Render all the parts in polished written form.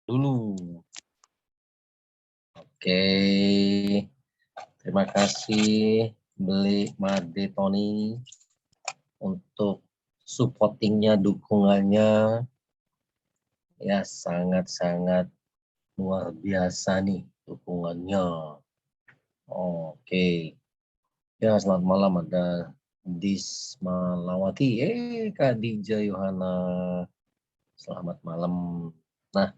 dulu. Oke, terima kasih Beli Made Tony untuk supportingnya, dukungannya. Ya, sangat-sangat luar biasa nih dukungannya. Oke. Ya, selamat malam, ada Dismalawati. Kak Dija Yohana. Selamat malam. Nah,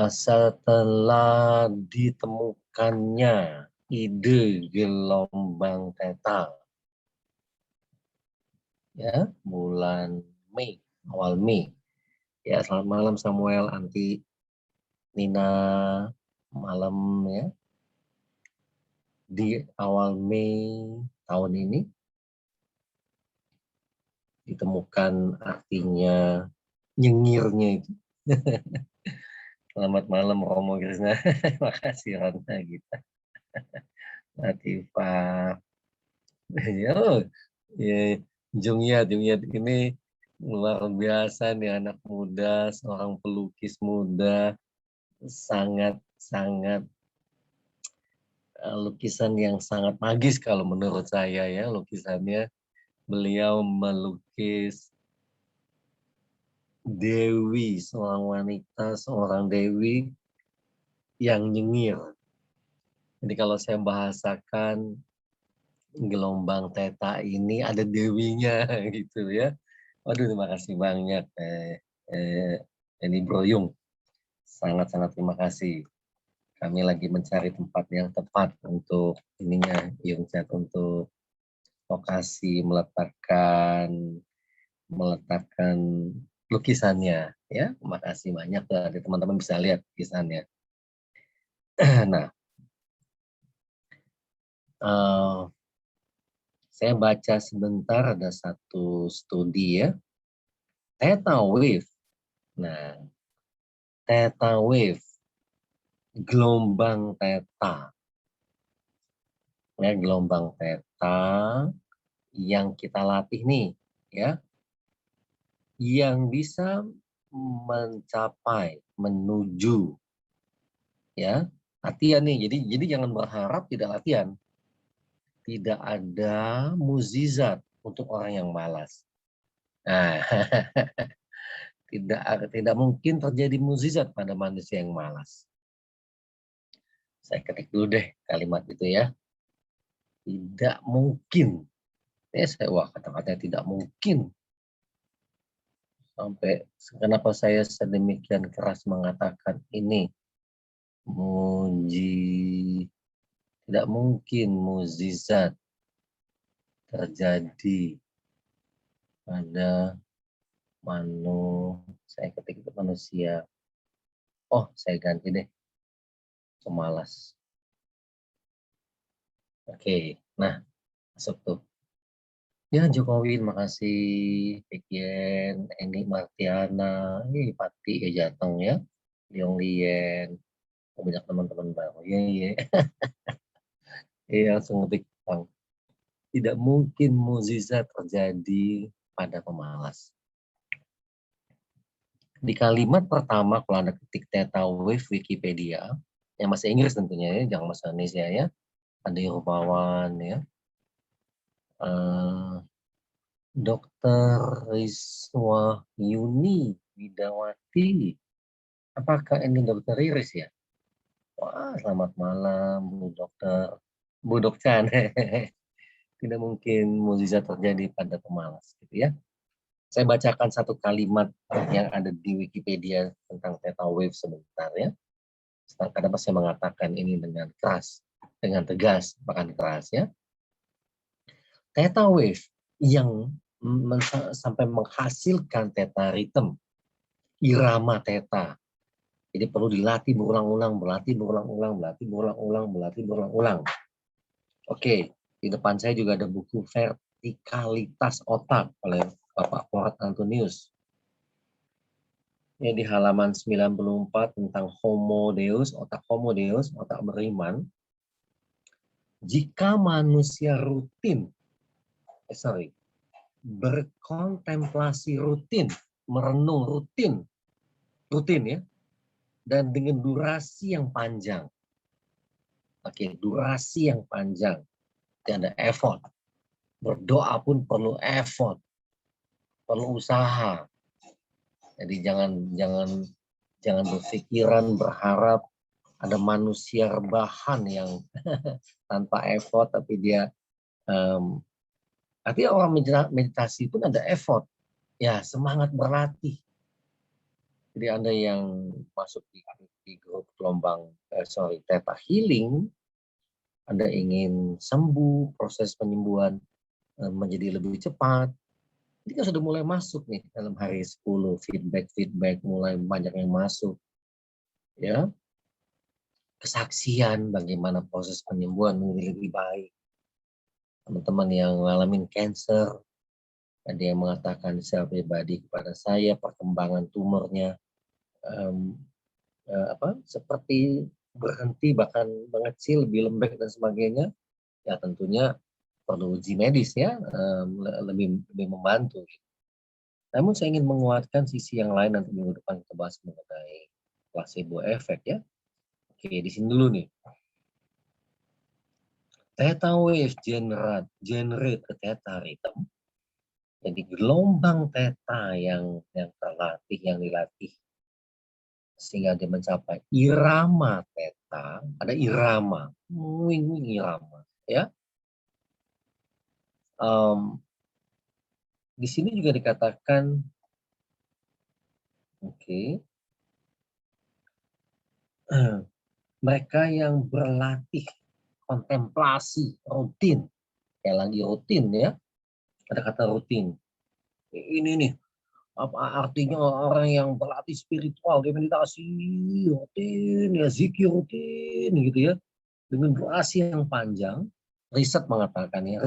setelah ditemukannya ide gelombang theta, ya, bulan Mei, awal Mei. Ya, selamat malam Samuel, Anti, Nina, malam ya. Di awal Mei tahun ini ditemukan artinya nyengirnya itu. Selamat malam Romo Krisna. Makasih Rona kita. Latifah. Oh, ya, Jungyat ini luar biasa nih, anak muda, seorang pelukis muda, sangat lukisan yang sangat magis kalau menurut saya ya, lukisannya. Beliau melukis Dewi, seorang wanita, seorang Dewi yang nyengir. Jadi kalau saya bahasakan gelombang theta ini ada dewinya gitu ya. Waduh, terima kasih banyak ini Bro Yung. Sangat-sangat terima kasih. Kami lagi mencari tempat yang tepat untuk ininya, Yung Chat, untuk lokasi meletakkan lukisannya ya. Terima kasih banyak, dari teman-teman bisa lihat lukisannya. Nah, saya baca sebentar, ada satu studi ya, theta wave. Nah, theta wave, gelombang theta. Ya, gelombang theta yang kita latih nih, ya, yang bisa mencapai, menuju, ya, latihan nih. Jadi jangan berharap tidak latihan. Tidak ada mukjizat untuk orang yang malas. Nah, tidak mungkin terjadi mukjizat pada manusia yang malas. Saya ketik dulu deh kalimat itu ya. Tidak mungkin. Kata-katanya tidak mungkin. Sampai kenapa saya sedemikian keras mengatakan ini tidak mungkin mukjizat terjadi pada saya ketik itu manusia. Oh, saya ganti deh, pemalas. Oke, nah masuk tuh. Ya, Jokowi, makasih. Pekien, Eni Martiana, ini Pati ya Jateng ya, Liong Lien, banyak teman-teman baru. Iya. Iya, langsung ngetik. Tidak mungkin mukjizat terjadi pada pemalas. Di kalimat pertama, kalau Anda ketik theta wave Wikipedia, yang bahasa Inggris tentunya ya, jangan bahasa Indonesia ya. Ada Rupawan ya. Dr. Rizwa Yuni Widawati. Apakah ini Dr. Iris ya? Wah, selamat malam Bu Dokter. Bu Dokter. Tidak mungkin mukjizat terjadi pada pemalas gitu ya. Saya bacakan satu kalimat yang ada di Wikipedia tentang theta wave sebentar ya. Kenapa saya mengatakan ini dengan keras, dengan tegas, bahkan keras ya. Theta wave yang sampai menghasilkan theta rhythm, irama theta. Jadi perlu dilatih berulang-ulang, berlatih berulang-ulang. Oke, di depan saya juga ada buku Vertikalitas Otak oleh Bapak Porat Antonius. Ini di halaman 94 tentang Homo Deus, otak Homo Deus, otak beriman. Jika manusia berkontemplasi rutin, merenung rutin rutin ya, dan dengan durasi yang panjang. Oke, durasi yang panjang, tidak ada effort. Berdoa pun perlu effort, perlu usaha. Jadi jangan berpikiran berharap ada manusia rebahan yang tanpa effort, tapi dia artinya orang meditasi pun ada effort. Ya, semangat berlatih. Jadi Anda yang masuk di grup gelombang Theta Healing, Anda ingin sembuh, proses penyembuhan menjadi lebih cepat. Ini kan sudah mulai masuk nih dalam hari 10, feedback mulai banyak yang masuk. Ya, kesaksian bagaimana proses penyembuhan menjadi lebih baik. Teman-teman yang ngalamin cancer, ada yang mengatakan secara pribadi kepada saya perkembangan tumornya seperti berhenti, bahkan mengecil, lebih lembek dan sebagainya. Ya tentunya perlu uji medis ya, lebih membantu. Namun saya ingin menguatkan sisi yang lain, nanti minggu depan kita bahas mengenai placebo effect ya. Oke, di sini dulu nih. Theta wave generate ke theta rhythm. Jadi gelombang theta yang terlatih, yang dilatih sehingga dia mencapai irama theta. Ada irama, irama ya. Di sini juga dikatakan, mereka yang berlatih kontemplasi rutin, kayak lagi rutin ya, ada kata rutin. Ini nih, apa artinya orang yang berlatih spiritual, dia meditasi rutin, ya zikir rutin gitu ya, dengan durasi yang panjang. Riset mengatakan ya,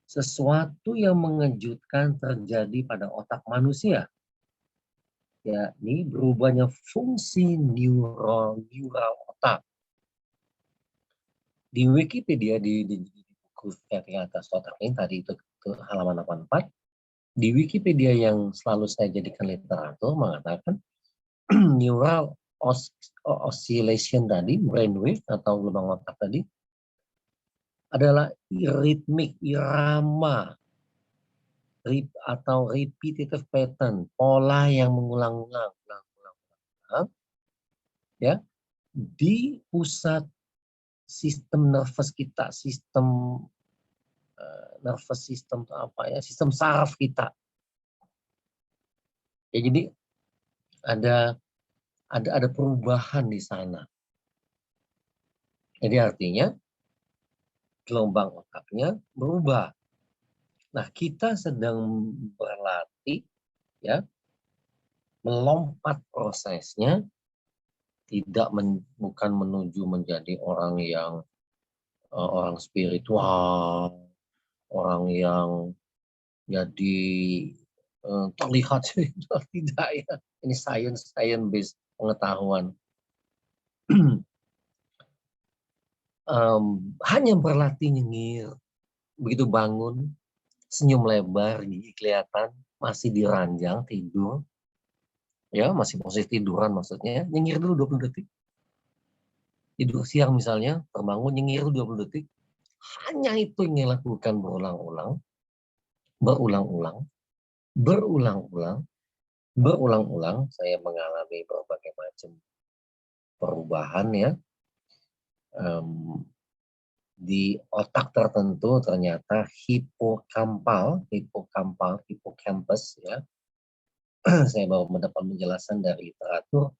sesuatu yang mengejutkan terjadi pada otak manusia, yakni berubahnya fungsi neural otak. Di Wikipedia, di buku atas otak ini tadi itu ke halaman 84, di Wikipedia yang selalu saya jadikan literatur mengatakan neural oscillation tadi, brainwave atau gelombang otak tadi, adalah ritmik, irama, atau repetitive pattern, pola yang mengulang-ulang ya, di pusat sistem nervous kita, sistem nervous system itu apa ya, sistem saraf kita. Ya, jadi ada perubahan di sana. Jadi artinya gelombang otaknya berubah. Nah, kita sedang berlatih ya, melompat prosesnya, bukan menuju menjadi orang yang orang spiritual, orang yang jadi terlihat tidak ya. Ini science based pengetahuan. Hanya berlatih nyengir, begitu bangun, senyum lebar, gigi kelihatan, masih diranjang, tidur, ya masih posisi tiduran maksudnya, nyengir dulu 20 detik. Tidur siang misalnya, terbangun nyengir 20 detik. Hanya itu yang dilakukan berulang-ulang, saya mengalami berbagai macam perubahan ya. Di otak tertentu ternyata hippocampus ya. Saya baru mendapat penjelasan dari literatur.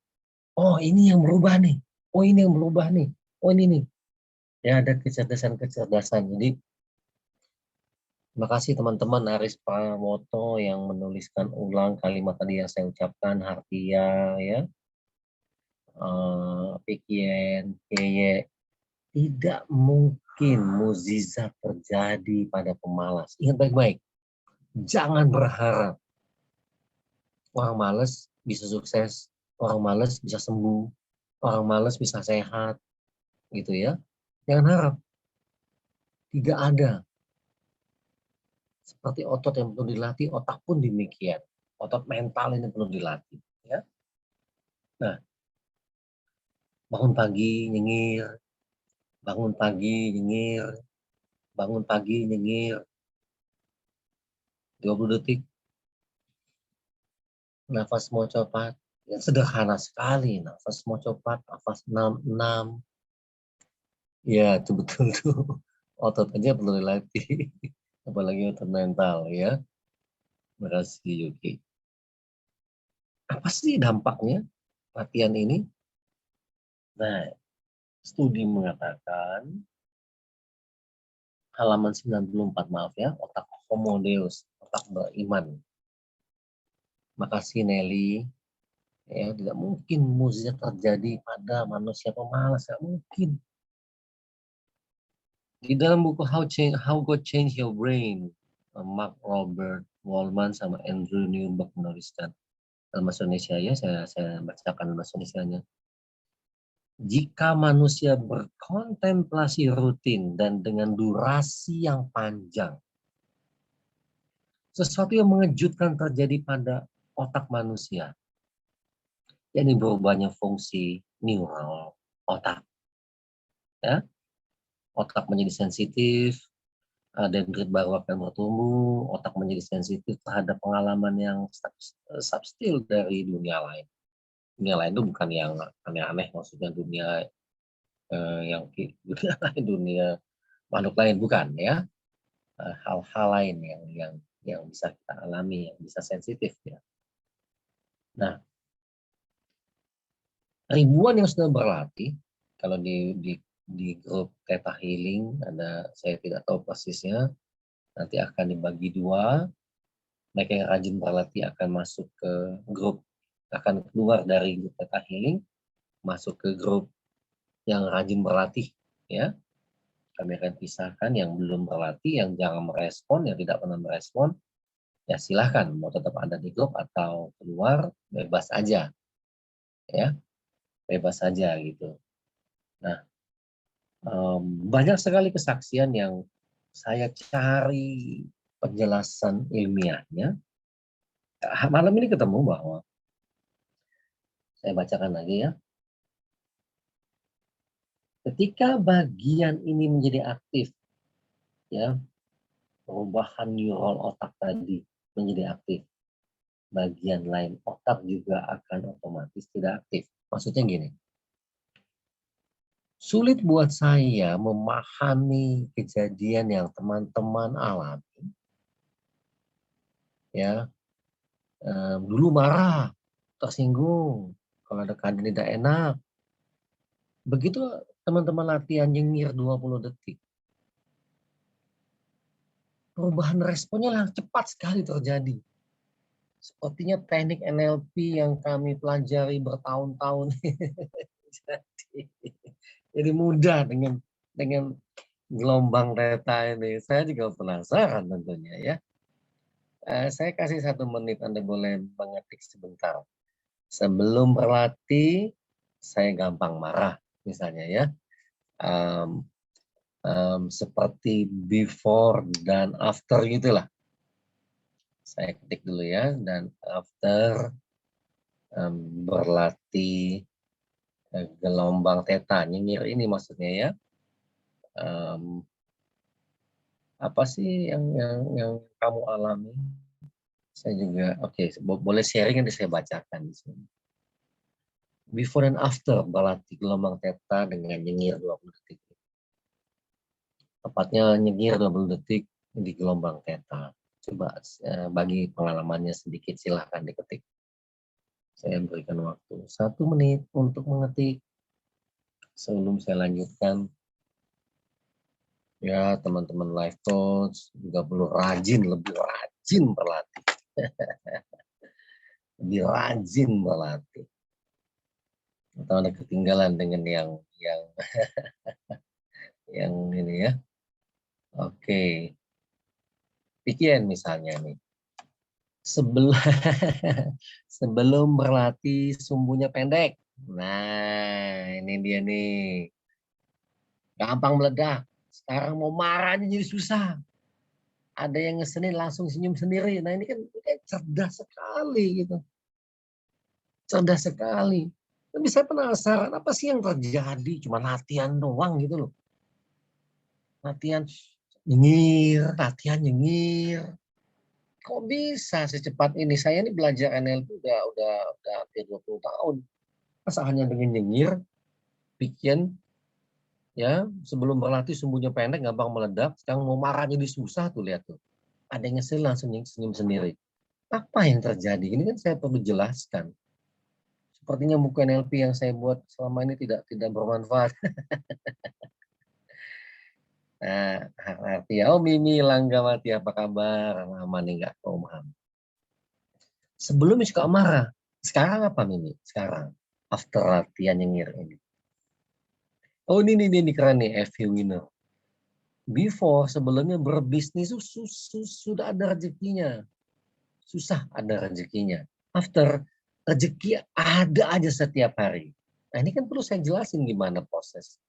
Oh, ini yang berubah nih. Oh, ini yang berubah nih. Oh, ini nih. Ya, ada kecerdasan. Jadi, terima kasih teman-teman Aris Pramoto yang menuliskan ulang kalimat tadi yang saya ucapkan, Hartia, ya. Pikien, Keye. Tidak mungkin mukjizat terjadi pada pemalas. Ingat baik-baik. Jangan berharap orang malas bisa sukses, orang malas bisa sembuh, orang malas bisa sehat, gitu ya. Jangan harap. Tidak ada. Seperti otot yang perlu dilatih, otak pun demikian. Otot mental ini perlu dilatih. Ya. Nah, bangun pagi nyengir, bangun pagi nyengir, bangun pagi nyengir, 20 detik, nafas mau cepat. Ya, sederhana sekali, nafas mau cepat, nafas 6-6. Ya, itu betul tuh. Otot aja perlu dilatih, apalagi otot mental ya. Terima kasih Yuki. Apa sih dampaknya latihan ini? Nah, studi mengatakan halaman 94, maaf ya, otak Homo Deus, otak beriman. Makasih Nelly. Ya, tidak mungkin mukjizat terjadi pada manusia pemalas, tidak mungkin. Di dalam buku How God Change Your Brain, Mark Robert Wallman sama Andrew Newberg menuliskan dalam bahasa Indonesia ya, saya bacakan dalam bahasa Indonesianya. Jika manusia berkontemplasi rutin dan dengan durasi yang panjang, sesuatu yang mengejutkan terjadi pada otak manusia, yakni berubahnya fungsi neural otak. Ya, otak menjadi sensitif, dendrit baru akan bertumbuh, otak menjadi sensitif terhadap pengalaman yang subtil dari dunia lain. Dunia lain itu bukan yang aneh-aneh, maksudnya dunia yang dunia lain, dunia makhluk lain, bukan ya. Hal-hal lain yang bisa kita alami, yang bisa sensitif ya. Nah, ribuan yang sudah berlatih, kalau di grup Theta Healing ada, saya tidak tahu persisnya, nanti akan dibagi dua. Mereka yang rajin berlatih akan masuk ke grup, akan keluar dari grup Theta Healing, masuk ke grup yang rajin berlatih ya. Kami akan pisahkan yang belum berlatih, yang jangan merespon, yang tidak pernah merespon, ya silahkan mau tetap ada di grup atau keluar, bebas aja ya, bebas saja gitu. Nah, banyak sekali kesaksian yang saya cari penjelasan ilmiahnya. Malam ini ketemu bahwa, saya bacakan lagi ya, ketika bagian ini menjadi aktif, ya, perubahan neural otak tadi menjadi aktif, bagian lain otak juga akan otomatis tidak aktif. Maksudnya gini, sulit buat saya memahami kejadian yang teman-teman alami. Ya, dulu marah, tersinggung, kalau ada keadaan tidak enak. Begitu teman-teman latihan nyengir 20 detik, perubahan responnya lah cepat sekali terjadi. Sepertinya teknik NLP yang kami pelajari bertahun-tahun. Jadi mudah dengan gelombang theta ini. Saya juga penasaran tentunya ya. Saya kasih 1 menit, Anda boleh mengetik sebentar. Sebelum berlatih, saya gampang marah, misalnya ya. Seperti before dan after gitulah. Saya ketik dulu ya, dan after berlatih gelombang theta, nyengir ini maksudnya ya. Apa sih yang kamu alami? Saya juga, oke, boleh sharing, nanti saya bacakan di sini. Before and after berlatih gelombang theta dengan nyengir 20 detik. Tepatnya nyengir 20 detik di gelombang theta. Coba bagi pengalamannya sedikit, silahkan diketik. Saya berikan waktu 1 menit untuk mengetik sebelum saya lanjutkan. Ya, teman-teman life coach juga perlu lebih rajin berlatih. Lebih rajin berlatih. Atau Anda ketinggalan dengan yang ini ya. Oke. Pikiran misalnya nih. Sebelum berlatih sumbunya pendek. Nah, ini dia nih. Gampang meledak. Sekarang mau marahnya jadi susah. Ada yang ngeselin langsung senyum sendiri. Nah, ini kan cerdas sekali gitu. Cerdas sekali. Tapi saya penasaran, apa sih yang terjadi? Cuma latihan doang gitu loh. Latihan latihan nyengir. Kok bisa secepat ini? Saya ini belajar NLP udah hampir 20 tahun. Masa hanya dengan nyengir, bikin ya sebelum berlatih sumbunya pendek, gampang meledak. Sekarang mau marah jadi susah tuh, lihat tuh. Ada yang ngeselin langsung senyum sendiri. Apa yang terjadi? Ini kan saya perlu jelaskan. Sepertinya buku NLP yang saya buat selama ini tidak bermanfaat. Nah, artinya, oh Mimi Langgamati, apa kabar? Lama nih nggak tahu paham. Sebelumnya suka marah. Sekarang apa Mimi? Sekarang, after latihan nyengir ini. Oh ini keren nih, FU Winner. Before, sebelumnya berbisnis sudah ada rezekinya. Susah ada rezekinya. After, rezeki ada aja setiap hari. Nah ini kan perlu saya jelasin gimana proses.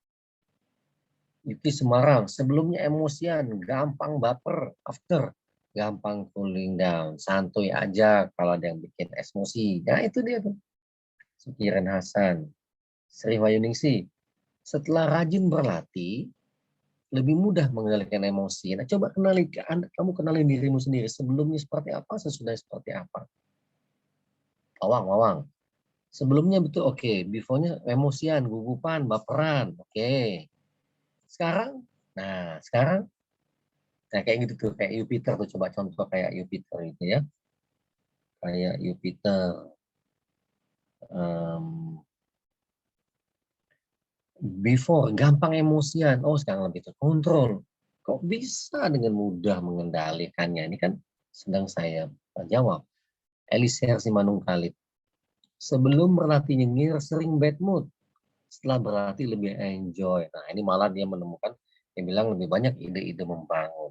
Yuki Semarang, sebelumnya emosian, gampang baper. After, gampang cooling down, santuy aja kalau ada yang bikin emosi. Nah itu dia tuh. Sukiran Hasan, Sri Wahyuningsi. Setelah rajin berlatih, lebih mudah mengendalikan emosi. Nah, coba kamu kenali dirimu sendiri. Sebelumnya seperti apa, sesudah seperti apa. Wawang. Sebelumnya betul oke. Before-nya emosian, gugupan, baperan. Oke. Sekarang, nah kayak gitu tuh, kayak Jupiter tuh. Coba contoh kayak Jupiter itu ya. Kayak Jupiter. Before, gampang emosian. Oh, sekarang lebih terkontrol. Kok bisa dengan mudah mengendalikannya? Ini kan sedang saya jawab. Elisir Simanungkalit. Sebelum berlatih nyengir, sering bad mood. Setelah berlatih lebih enjoy. Nah, ini malah dia menemukan, dia bilang lebih banyak ide-ide membangun.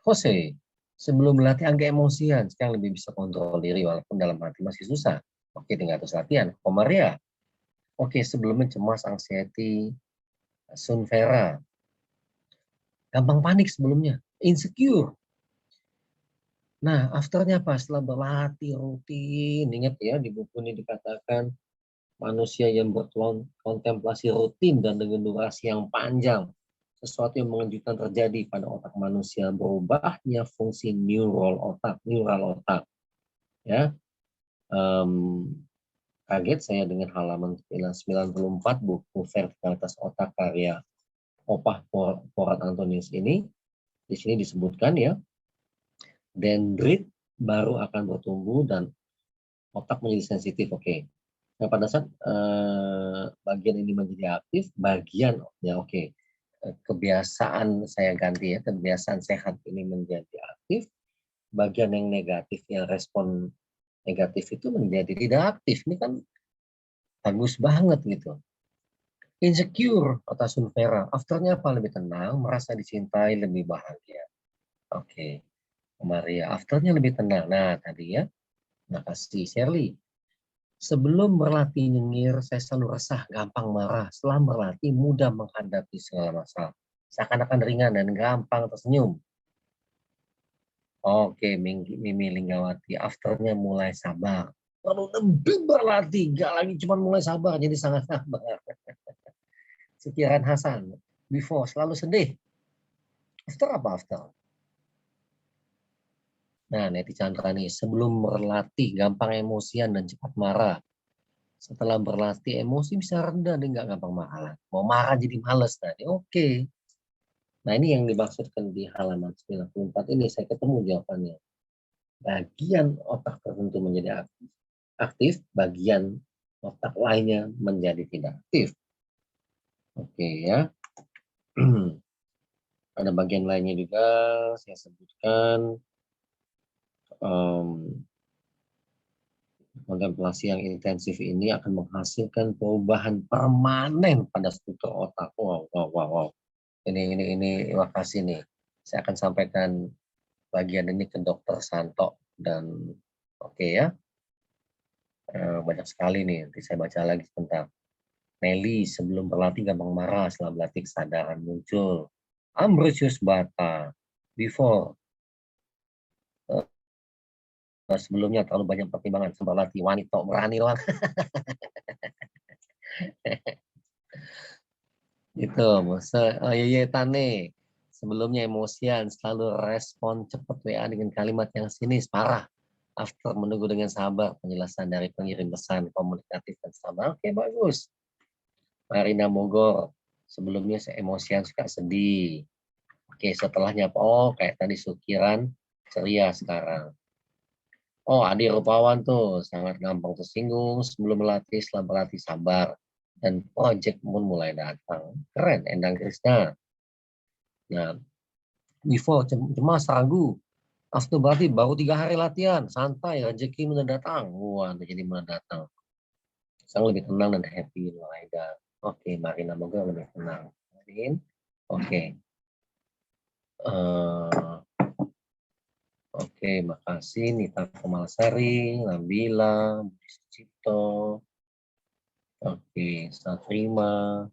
Jose, sebelum berlatih agak emosian, sekarang lebih bisa kontrol diri walaupun dalam hati masih susah. Oke, tinggal terus latihan. Komaria, oke, sebelumnya cemas, anxiety, Sunvera, gampang panik sebelumnya, insecure. Nah, afternya apa? Setelah berlatih rutin, ingat ya di buku ini dikatakan manusia yang berkontemplasi rutin dan dengan durasi yang panjang, sesuatu yang mengejutkan terjadi pada otak manusia, berubahnya fungsi neural otak. Ya, kaget saya dengan halaman 94 buku Vertikalitas Otak karya Opah Porat Antonius ini. Di sini disebutkan ya, dendrit baru akan bertumbuh dan otak menjadi sensitif. Oke. Nah, pada saat bagian ini menjadi aktif, bagian ya oke. Kebiasaan saya ganti ya, kebiasaan sehat ini menjadi aktif, bagian yang negatif, yang respon negatif itu menjadi tidak aktif. Ini kan bagus banget gitu. Insecure, kata Sunvera. Afternya apa? Lebih tenang, merasa dicintai, lebih bahagia. Oke. Maria, afternya lebih tenang. Nah, tadi ya. Makasih, Shirley. Sebelum berlatih nyengir, saya selalu resah, gampang marah. Setelah berlatih, mudah menghadapi segala masalah. Seakan-akan ringan dan gampang tersenyum. Oke, Mimi Linggawati. Afternya mulai sabar. Lalu lebih berlatih, gak lagi cuma mulai sabar, jadi sangat sabar. Sekiran Hasan. Before, selalu sedih. After apa after? Nah, Neti Chandra nih, sebelum berlatih, gampang emosian dan cepat marah. Setelah berlatih, emosi bisa rendah dan nggak gampang marah. Mau marah jadi males tadi. Oke. Nah, ini yang dimaksudkan di halaman 94 ini, saya ketemu jawabannya. Bagian otak tertentu menjadi aktif, bagian otak lainnya menjadi tidak aktif. Oke ya. Ada bagian lainnya juga saya sebutkan. Kontemplasi yang intensif ini akan menghasilkan perubahan permanen pada struktur otak. Wow. Ini makasih nih. Saya akan sampaikan bagian ini ke Dokter Santo dan oke ya. Banyak sekali nih. Nanti saya baca lagi sebentar. Nelly, sebelum berlatih gampang marah, setelah berlatih kesadaran muncul. Ambrosius Bata, before sebelumnya terlalu banyak pertimbangan, seperti wanita berani doang. Itu, Tane. Sebelumnya emosian, selalu respon cepat WA dengan kalimat yang sinis, parah. After menunggu dengan sabar penjelasan dari pengirim pesan komunikatif dan sabar. Oke, bagus. Marina Mogor, sebelumnya saya emosian, suka sedih. Oke, setelahnya apa? Oh, kayak tadi Sukiran, ceria sekarang. Oh, Adi Rupawan tuh sangat gampang tersinggung sebelum melatih, setelah berlatih sabar. Dan project pun mulai datang. Keren, Endang Krisna. Nah, before cemas, ragu. After berarti baru 3 hari latihan, santai, rezeki mendatang. Wah, jadi mendatang. Sekarang lebih tenang dan happy, Laida. Oke, Marina Moga lebih tenang. Oke. Oke, makasih Nita Kemalasari, Nabila, Budi Sucipto. Oke, saya terima.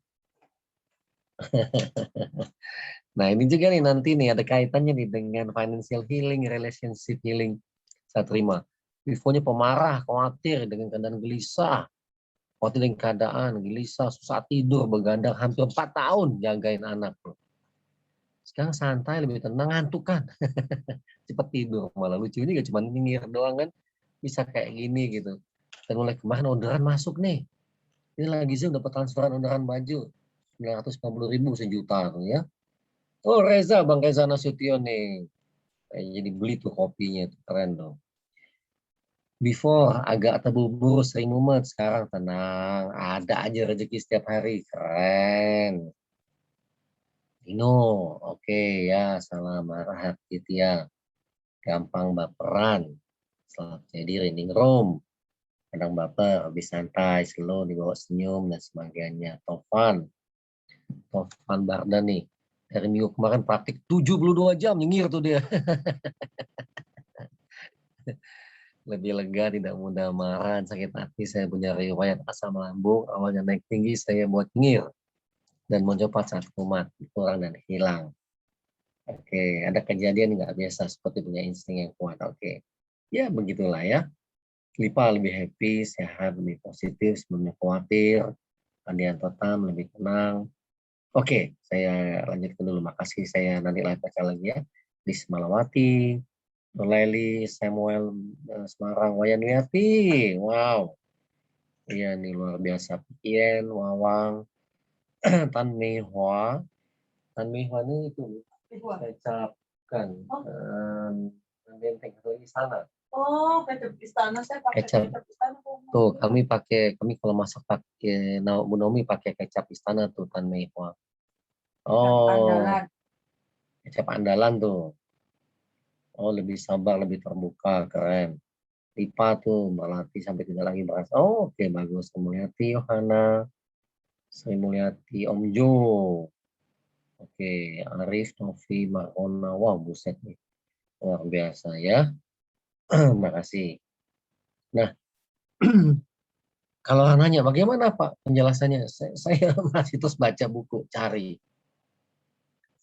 Nah, ini juga nih nanti nih ada kaitannya nih dengan financial healing, relationship healing. Saya terima. Before-nya pemarah, khawatir dengan keadaan gelisah. Khawatir dengan keadaan gelisah, susah tidur, begadang hampir 4 tahun jagain anak. Sekarang santai, lebih tenang, ngantuk kan. Cepat tidur. Malah lucunya gak cuma nyengir doang kan. Bisa kayak gini gitu. Dan mulai kemarin orderan masuk nih. Ini lagi sih dapat transferan orderan baju. 950.000 sejuta tuh ya. Oh Reza, Bang Reza Nasution nih. Jadi beli tuh kopinya, tuh keren dong. Before agak terburu-buru sering mumet, sekarang tenang. Ada aja rezeki setiap hari, keren. Dino, oke ya, salam marah ya. Gampang baperan. Selamat jadi rinding room. Kadang baper, lebih santai, slow, dibawa senyum, dan sebagainya. Tovan Barda nih. Dari minggu kemarin praktik 72 jam, nyengir tuh dia. Lebih lega, tidak mudah marah, sakit hati, saya punya riwayat asam lambung, awalnya naik tinggi, saya buat nyengir. Dan mencoba saat kumat, kurang dan hilang. Oke, ada kejadian nggak biasa, seperti punya insting yang kuat. Oke, ya begitulah ya. Lipa lebih happy, sehat, lebih positif, sebelumnya khawatir. Adian Totam lebih tenang. Oke, saya lanjutkan dulu. Makasih, saya nanti live baca lagi ya. Di Semalawati, Nurleli, Samuel, Semarang, Wayan Wiati. Wow, iya nih luar biasa. Ien, Wawang, Tan Mihwa. Tan Mihwa ini itu kecap kan. Benteng atau istana. Oh, kecap istana, saya pakai kecap istana. Tuh, kami kalau masak pakai, Bu Nomi pakai kecap istana tuh, Tan Mihwa. Oh, kecap andalan tuh. Oh, lebih sabar, lebih terbuka, keren. Lipa tuh melatih sampai tidak lagi merasa. Oh, oke, bagus. Mulyati, Yohana, Sri Mulyati, Om Jo. Oke, Arif, Novi, Makona. Wah, buset nih. Luar biasa ya. Makasih. Nah, kalau nanya bagaimana Pak penjelasannya, saya masih terus baca buku, cari.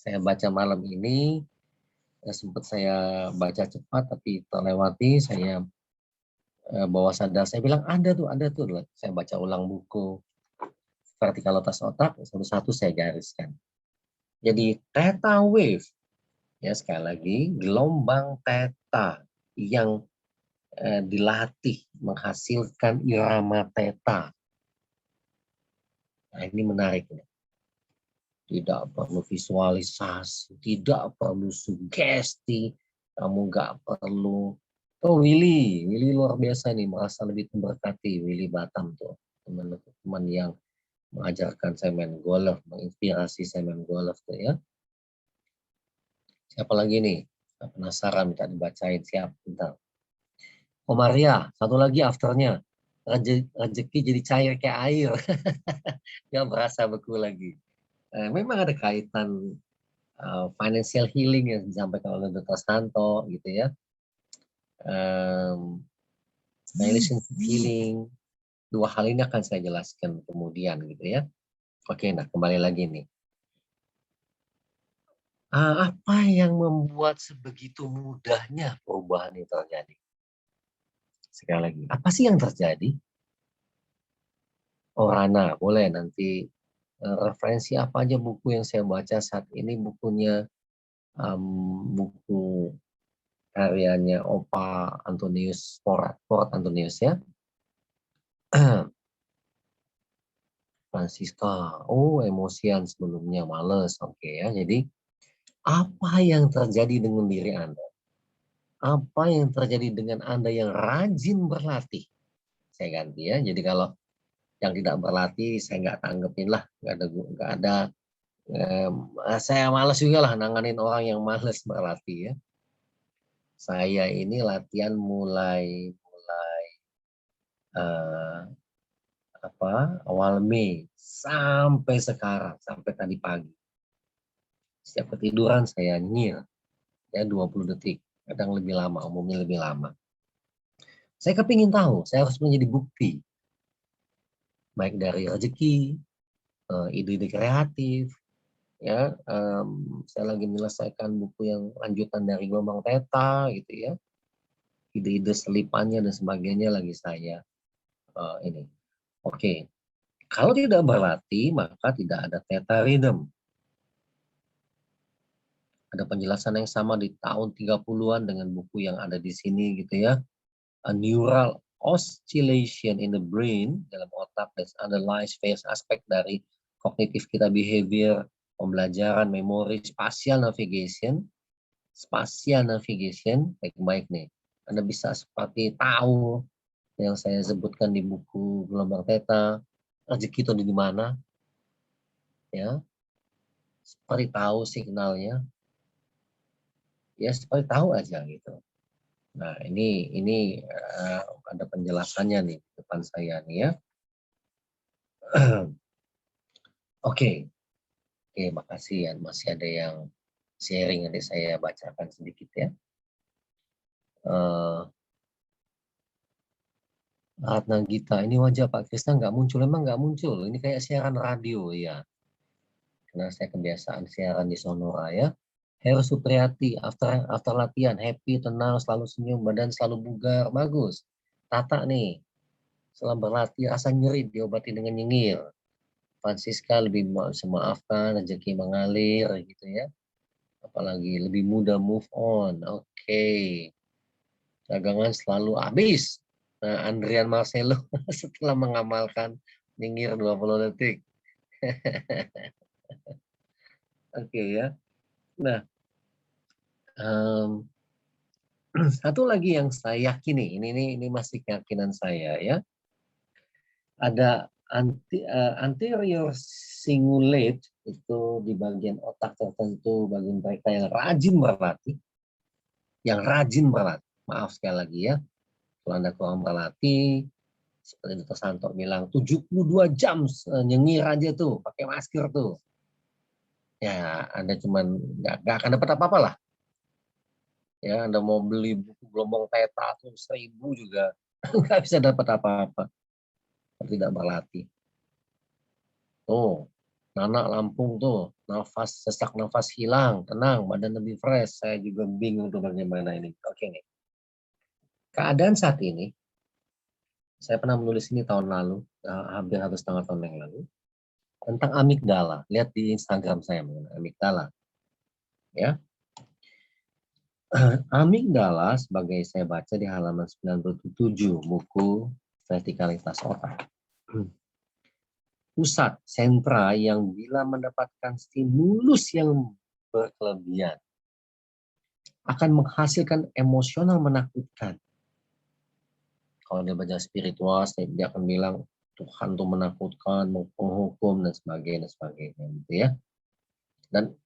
Saya baca malam ini, sempat saya baca cepat tapi terlewati, saya bawah sadar saya bilang ada tuh. Saya baca ulang buku vertikalitas otak satu-satu saya gariskan. Jadi theta wave ya, sekali lagi gelombang theta yang dilatih menghasilkan irama theta. Nah, ini menarik nih. Tidak perlu visualisasi, tidak perlu sugesti, kamu nggak perlu. Oh Willy luar biasa nih, merasa lebih terberkati. Willy Batam tuh teman-teman yang mengajarkan saya main golf, menginspirasi saya main golf tuh ya. Siapa lagi nih? Penasaran minta dibacain, siap, bentar. Oh Maria, satu lagi afternya. Rezeki jadi cair kayak air. Nggak berasa beku lagi. Memang ada kaitan financial healing yang disampaikan oleh Dr. Santo gitu ya. Relationship healing. Dua hal ini akan saya jelaskan kemudian gitu ya. Oke, nah kembali lagi nih. Apa yang membuat sebegitu mudahnya perubahan ini terjadi? Sekali lagi, apa sih yang terjadi? Oh, Rana, boleh nanti referensi apa aja buku yang saya baca saat ini, bukunya buku karyanya Opa Antonius Ford Antonius ya. Francisca, oh emosian sebelumnya, males, oke ya. Jadi apa yang terjadi dengan diri Anda? Apa yang terjadi dengan Anda yang rajin berlatih? Saya ganti ya. Jadi kalau yang tidak berlatih, saya nggak tanggepin lah, nggak ada. Saya malas juga lah nanganin orang yang malas berlatih ya. Saya ini latihan mulai mulai eh, awal Mei sampai sekarang, sampai tadi pagi. Setiap ketiduran saya nyir ya 20 detik, kadang lebih lama, umumnya lebih lama. Saya kepingin tahu, saya harus menjadi bukti baik dari rezeki, ide-ide kreatif, ya. Saya lagi menyelesaikan buku yang lanjutan dari Gelombang Theta gitu ya. Ide-ide selipannya dan sebagainya lagi saya ini. Oke, kalau tidak berlatih maka tidak ada Theta Rhythm. Ada penjelasan yang sama di tahun 30-an dengan buku yang ada di sini gitu ya. A neural oscillation in the brain, dalam otak, that underlies various aspek dari kognitif kita, behavior, pembelajaran, memori, spatial navigation, baik-baik nih. Anda bisa seperti tahu yang saya sebutkan di buku Gelombang Theta, rezeki itu di mana, ya, seperti tahu signalnya, ya seperti tahu aja gitu. Nah ini ada penjelasannya nih di depan saya nih ya. Oke, oke, makasih ya. Masih ada yang sharing, nanti saya bacakan sedikit ya. Ratna Gita, ini wajah Pak Krisna nggak muncul, emang nggak muncul. Ini kayak siaran radio ya. Karena saya kebiasaan siaran di Sonora ya. Heru Supriyati, after latihan, happy, tenang, selalu senyum, badan selalu bugar, bagus. Tata nih, setelah berlatih rasa nyeri diobati dengan nyengir. Francisca lebih bisa maafkan, rezeki mengalir gitu ya. Apalagi lebih mudah move on. Oke. Dagangan selalu habis. Nah, Andrian Marcelo setelah mengamalkan nyengir 20 detik. Oke ya. Nah, um, satu lagi yang saya yakini, ini masih keyakinan saya ya. Ada anterior cingulate itu di bagian otak tertentu, bagi mereka yang rajin berlatih, maaf sekali lagi ya, kalau Anda kurang berlatih, seperti Dr. Santo bilang, 72 jam nyengir aja tuh, pakai masker tuh. Ya, Anda cuman nggak akan dapat apa-apa lah. Ya, Anda mau beli buku Gelombang Theta tuh 1000 juga nggak bisa dapat apa-apa. Tidak berlatih. Tuh, Nana Lampung tuh, sesak nafas hilang, tenang, badan lebih fresh. Saya juga bingung tuh bagaimana ini. Oke nih. Keadaan saat ini, saya pernah menulis ini tahun lalu, hampir 1,5 tahun yang lalu, tentang amigdala. Lihat di Instagram saya mengenai amigdala. Ya, amigdala sebagai saya baca di halaman 97 buku Vertikalitas Otak. Pusat sentra yang bila mendapatkan stimulus yang berkelebihan akan menghasilkan emosional menakutkan. Kalau dia baca spiritual, dia akan bilang Tuhan tuh menakutkan, menghukum dan sebagainya, gitu ya. Dan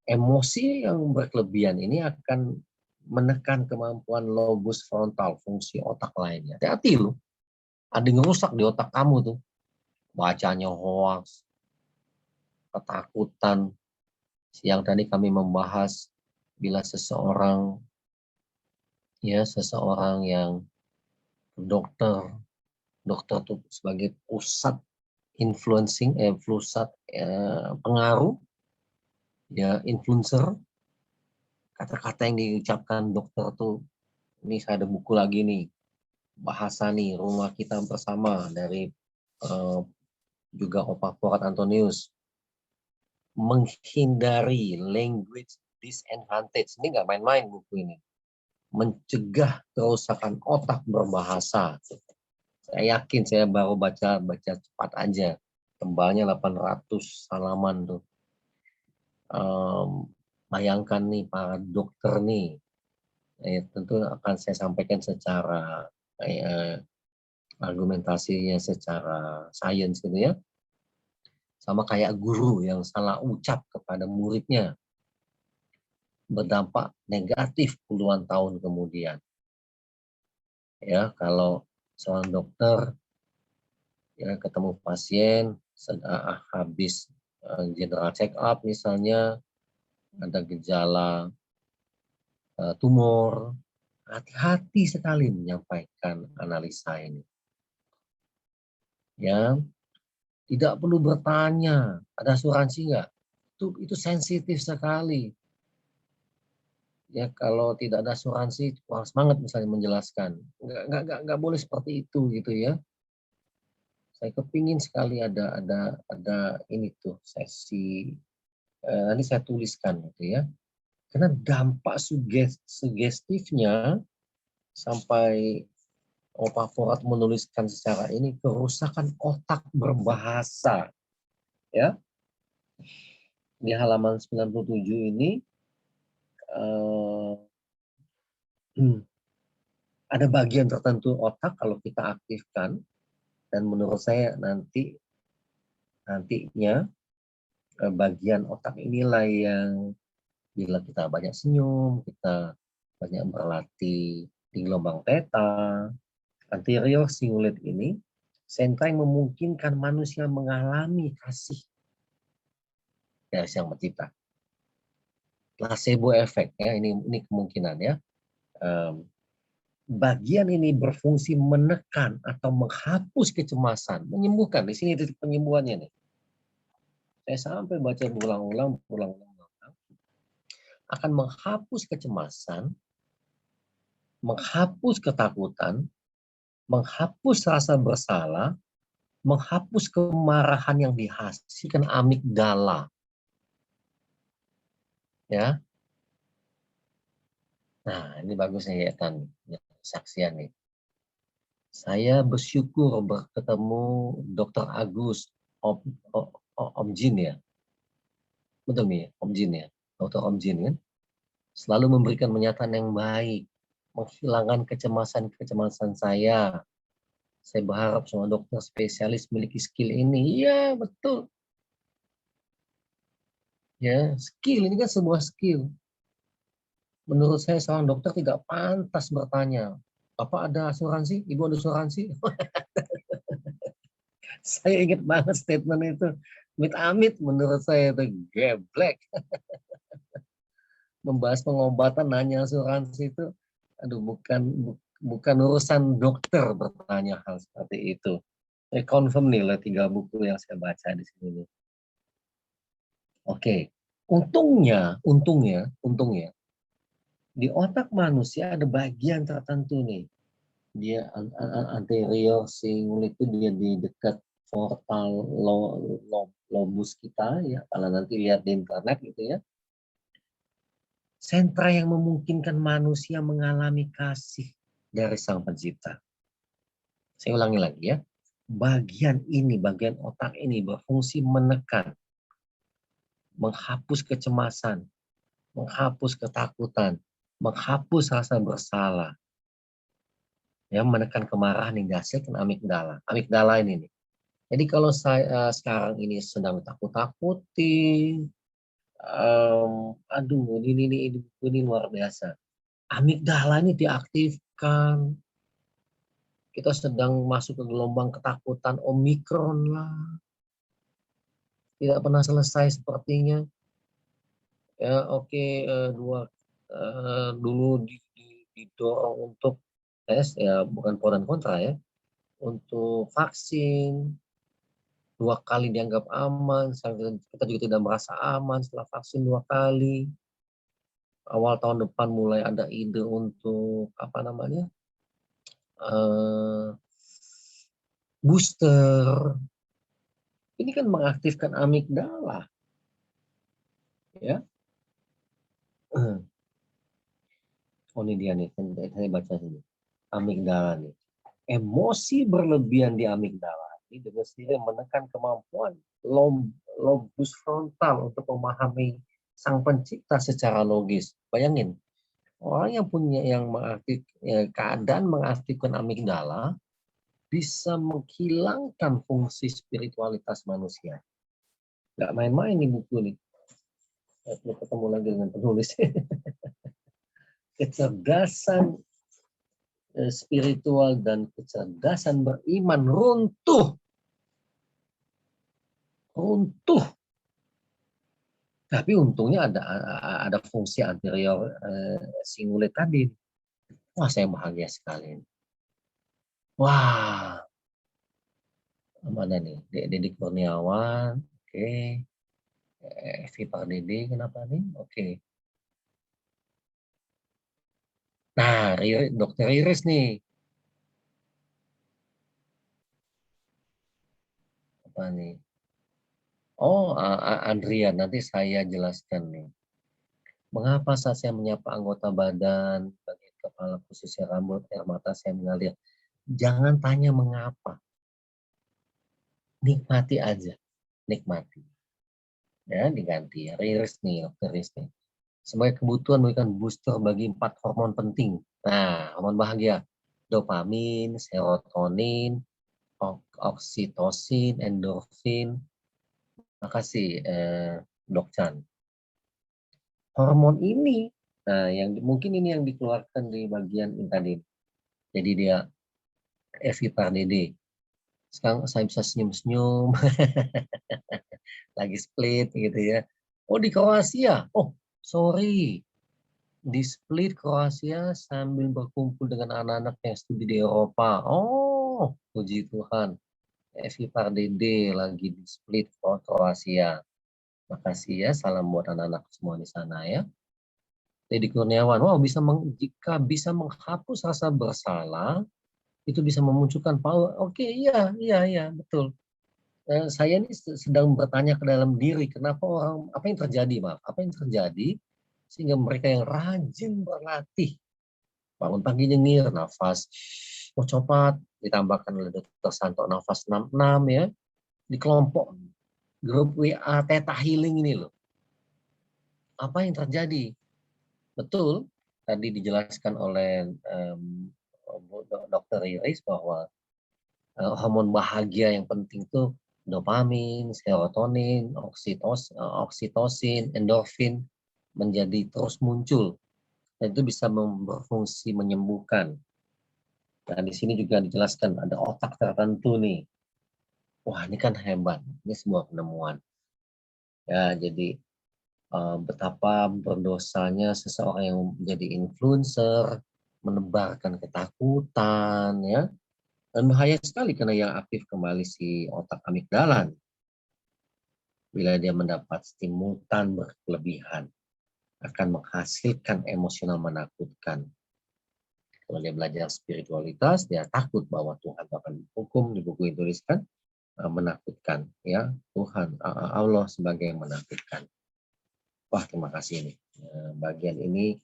emosi yang berkelebihan ini akan menekan kemampuan lobus frontal, fungsi otak lainnya. Hati-hati loh, ada yang rusak di otak kamu tuh. Bacanya hoax, ketakutan. Siang tadi kami membahas bila seseorang yang dokter tuh sebagai pusat pusat pengaruh, ya, influencer. Kata-kata yang diucapkan dokter tuh, ini saya ada buku lagi nih, bahasa nih rumah kita bersama dari juga Opa Fuad Antonius, menghindari language disadvantage. Ini nggak main-main buku ini. Mencegah kerusakan otak berbahasa. Saya yakin saya baru baca cepat aja. Tebalnya 800 halaman tuh. Bayangkan nih para dokter nih, tentu akan saya sampaikan secara argumentasinya secara sains gitu ya. Sama kayak guru yang salah ucap kepada muridnya, berdampak negatif puluhan tahun kemudian. Ya, kalau seorang dokter ya ketemu pasien habis general check up misalnya, ada gejala tumor, hati-hati sekali menyampaikan analisa ini. Ya, tidak perlu bertanya, ada asuransi nggak? Itu sensitif sekali. Ya, kalau tidak ada asuransi, kurang semangat misalnya menjelaskan. Nggak boleh seperti itu gitu ya. Saya kepingin sekali ada ini tuh sesi nanti saya tuliskan gitu ya. Karena dampak sugestifnya sampai Opa Fuad menuliskan secara ini kerusakan otak berbahasa ya. Di halaman 97 ini ada bagian tertentu otak kalau kita aktifkan, dan menurut saya nantinya bagian otak inilah yang bila kita banyak senyum, kita banyak berlatih di gelombang theta, anterior cingulate ini, sentra yang memungkinkan manusia mengalami kasih dari Sang Pencipta. Placebo effect ya, ini kemungkinan ya. Bagian ini berfungsi menekan atau menghapus kecemasan, menyembuhkan. Di sini titik penyembuhannya nih. Saya sampai baca berulang-ulang, akan menghapus kecemasan, menghapus ketakutan, menghapus rasa bersalah, menghapus kemarahan yang dihasilkan amigdala. Ya. Nah, ini bagusnya ya Tan, kesaksian nih. Saya bersyukur bertemu Dr. Agus Om Jin ya. Betul nih, Om Jin ya. Dr. Om Jin kan. Selalu memberikan pernyataan yang baik, menghilangkan kecemasan saya. Saya berharap semua dokter spesialis memiliki skill ini. Iya, betul. Ya, skill ini kan sebuah skill. Menurut saya seorang dokter tidak pantas bertanya, "Bapak ada asuransi? Ibu ada asuransi?" Saya ingat banget statement itu. Amit-amit menurut saya itu geblek. Membahas pengobatan nanya asuransi itu, aduh bukan urusan dokter bertanya hal seperti itu. Saya confirm nih lah 3 buku yang saya baca di sini. Oke, untungnya di otak manusia ada bagian tertentu nih. Dia anterior cingulate itu dia di dekat frontal lobus kita ya. Kalau nanti lihat di internet gitu ya. Sentra yang memungkinkan manusia mengalami kasih dari Sang Pencipta. Saya ulangi lagi ya. Bagian otak ini berfungsi menekan, menghapus kecemasan, menghapus ketakutan, menghapus rasa bersalah, ya, menekan kemarahan yang dihasilkan amigdala. Amigdala ini nih. Jadi kalau saya sekarang ini sedang takut-takuti, aduh ini luar biasa. Amigdala ini diaktifkan. Kita sedang masuk ke gelombang ketakutan Omikron lah. Tidak pernah selesai sepertinya. Ya, oke, dulu didorong untuk tes ya, bukan pro dan kontra ya, untuk vaksin 2 kali dianggap aman, kita juga tidak merasa aman setelah vaksin 2 kali. Awal tahun depan mulai ada ide untuk eh, booster. Ini kan mengaktifkan amigdala, ya. Oh ini dia nih, saya baca sini. Amigdala nih. Emosi berlebihan di amigdala ini dengan sendiri menekan kemampuan lobus frontal untuk memahami sang pencipta secara logis. Bayangin, orang yang punya keadaan mengaktifkan amigdala bisa menghilangkan fungsi spiritualitas manusia. Nggak main-main nih buku nih. Saya ketemu lagi dengan penulis. Kecerdasan spiritual dan kecerdasan beriman runtuh. Tapi untungnya ada fungsi anterior cingulate tadi. Wah, saya bahagia sekali. Wah, mana nih? Deddy Kurniawan, oke. Evi Pardede, kenapa nih? Oke. Nah, Dokter Iris nih. Apa nih? Oh, Andrea, nanti saya jelaskan nih. Mengapa saat saya menyapa anggota badan, bagian kepala khususnya rambut, air mata saya mengalir? Jangan tanya mengapa. Nikmati aja. Nikmati. Ya, diganti. Riris nih, Dokter Riris nih. Sebagai kebutuhan memberikan booster bagi 4 hormon penting. Nah, hormon bahagia. Dopamin, serotonin, oksitosin, endorfin. Makasih, Dok Chan. Hormon ini, nah yang mungkin ini yang dikeluarkan di bagian ini tadi. Jadi dia Evi Pardede. Sekarang saya bisa senyum-senyum, lagi split gitu ya. Oh di Kroasia, oh sorry, di Split Kroasia sambil berkumpul dengan anak-anak yang studi di Eropa. Oh, puji Tuhan. Evi Pardede lagi di Split Kroasia. Makasih ya, salam buat anak-anak semua di sana ya. Deddy Kurniawan, wow jika bisa menghapus rasa bersalah, itu bisa memunculkan power. Oke, iya, iya, iya, betul. Saya ini sedang bertanya ke dalam diri, kenapa apa yang terjadi, maaf, apa yang terjadi sehingga mereka yang rajin berlatih bangun pagi nyengir, nafas copat, ditambahkan oleh Dr. Santo nafas 66 ya, di kelompok grup WA Theta Healing ini loh. Apa yang terjadi? Betul, tadi dijelaskan oleh Dr. Iris bahwa hormon bahagia yang penting itu dopamin, serotonin, oksitosin, endorfin menjadi terus muncul. Dan itu bisa berfungsi menyembuhkan. Nah, di sini juga dijelaskan ada otak tertentu nih. Wah, ini kan hebat. Ini sebuah penemuan. Ya, jadi betapa berdosanya seseorang yang menjadi influencer, menebarkan ketakutan, ya. Dan bahaya sekali karena yang aktif kembali si otak amigdala. Bila dia mendapat stimulan berlebihan, akan menghasilkan emosional menakutkan. Kalau dia belajar spiritualitas, dia takut bahwa Tuhan akan hukum, di buku yang tuliskan, menakutkan. Ya, Tuhan, Allah sebagai yang menakutkan. Wah, terima kasih nih. Bagian ini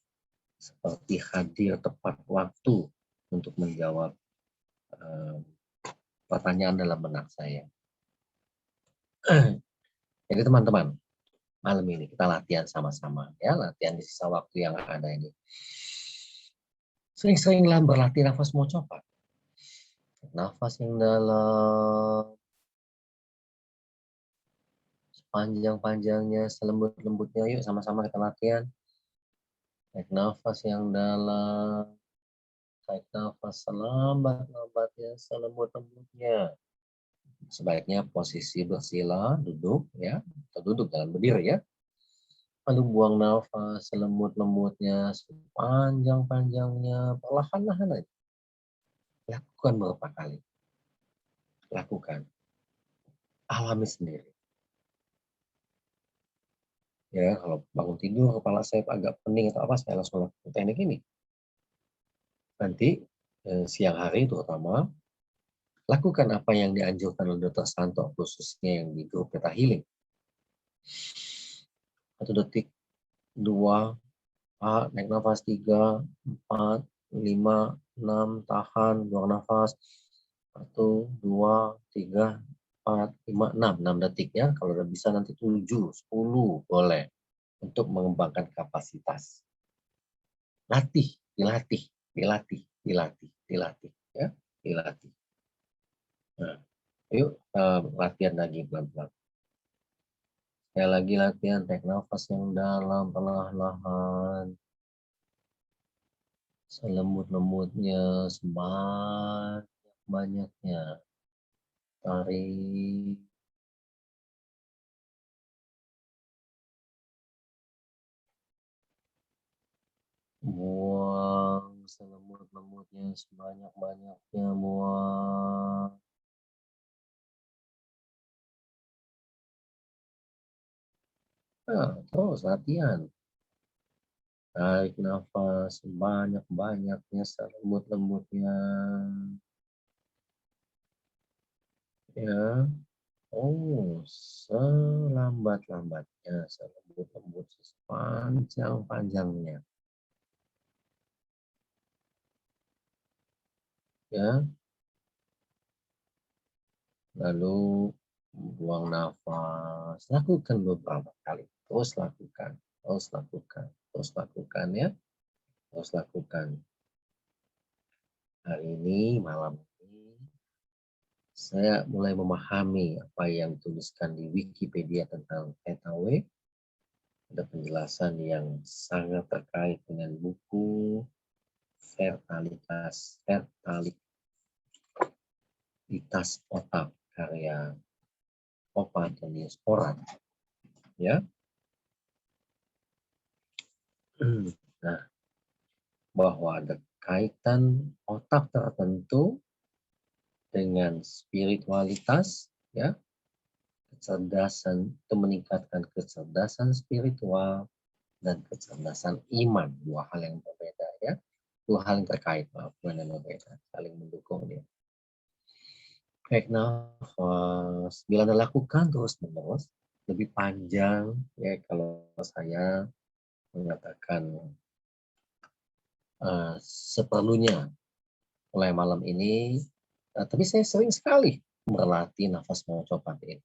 seperti hadir tepat waktu untuk menjawab pertanyaan dalam benak saya. Jadi teman-teman, malam ini kita latihan sama-sama ya, latihan di sisa waktu yang ada ini. Sering-seringlah berlatih nafas mau coba. Nafas yang dalam, panjang-panjangnya, selembut-lembutnya. Yuk sama-sama kita latihan. Tarik nafas yang dalam, tarik nafas selambat-lambatnya, selembut-lembutnya. Sebaiknya posisi bersila, duduk ya, atau duduk dalam berdiri ya. Lalu buang nafas selembut-lembutnya, sepanjang-panjangnya, perlahan-lahan aja. Lakukan beberapa kali. Lakukan. Alami sendiri. Ya, kalau bangun tidur, kepala saya agak pening atau apa, saya langsung lakukan teknik ini. Nanti siang hari terutama, lakukan apa yang dianjurkan oleh Dr. Santo, khususnya yang di grup Theta Healing. 1 detik, 2, naik nafas 3, 4, 5, 6, tahan, buang nafas. 1, 2, 3, 4, 5, 6. 6 detik ya. Kalau udah bisa nanti 7, 10 boleh. Untuk mengembangkan kapasitas. Latih, dilatih, dilatih, dilatih, dilatih. Ya, dilatih. Nah, yuk latihan lagi pelan-pelan. Sekali lagi latihan, tarik nafas yang dalam, perlahan-lahan. Selembut-lembutnya, sebanyak-banyaknya. Tarik. Buang selembut-lembutnya, sebanyak-banyaknya, buang. Nah, terus latihan. Tarik nafas sebanyak-banyaknya, selembut-lembutnya. Ya. Oh, selambat-lambatnya, selembut-lembut, sepanjang-panjangnya. Ya. Lalu buang nafas. Lakukan beberapa kali. Terus lakukan. Terus lakukan. Terus lakukan ya. Terus lakukan. Hari ini, malam ini, saya mulai memahami apa yang dituliskan di Wikipedia tentang Theta Wave. Ada penjelasan yang sangat terkait dengan buku Vertalitas Otak karya Opa Antonius Oran. Ya. Nah, bahwa ada kaitan otak tertentu dengan spiritualitas, ya, kecerdasan, itu meningkatkan kecerdasan spiritual dan kecerdasan iman, dua hal yang berbeda ya, dua hal yang terkait, maaf, bukan yang berbeda, saling mendukung dia. Tarik nafas, bila Anda lakukan terus-menerus, lebih panjang ya, kalau saya mengatakan seperlunya mulai malam ini, tapi saya sering sekali berlatih nafas mencopat ini.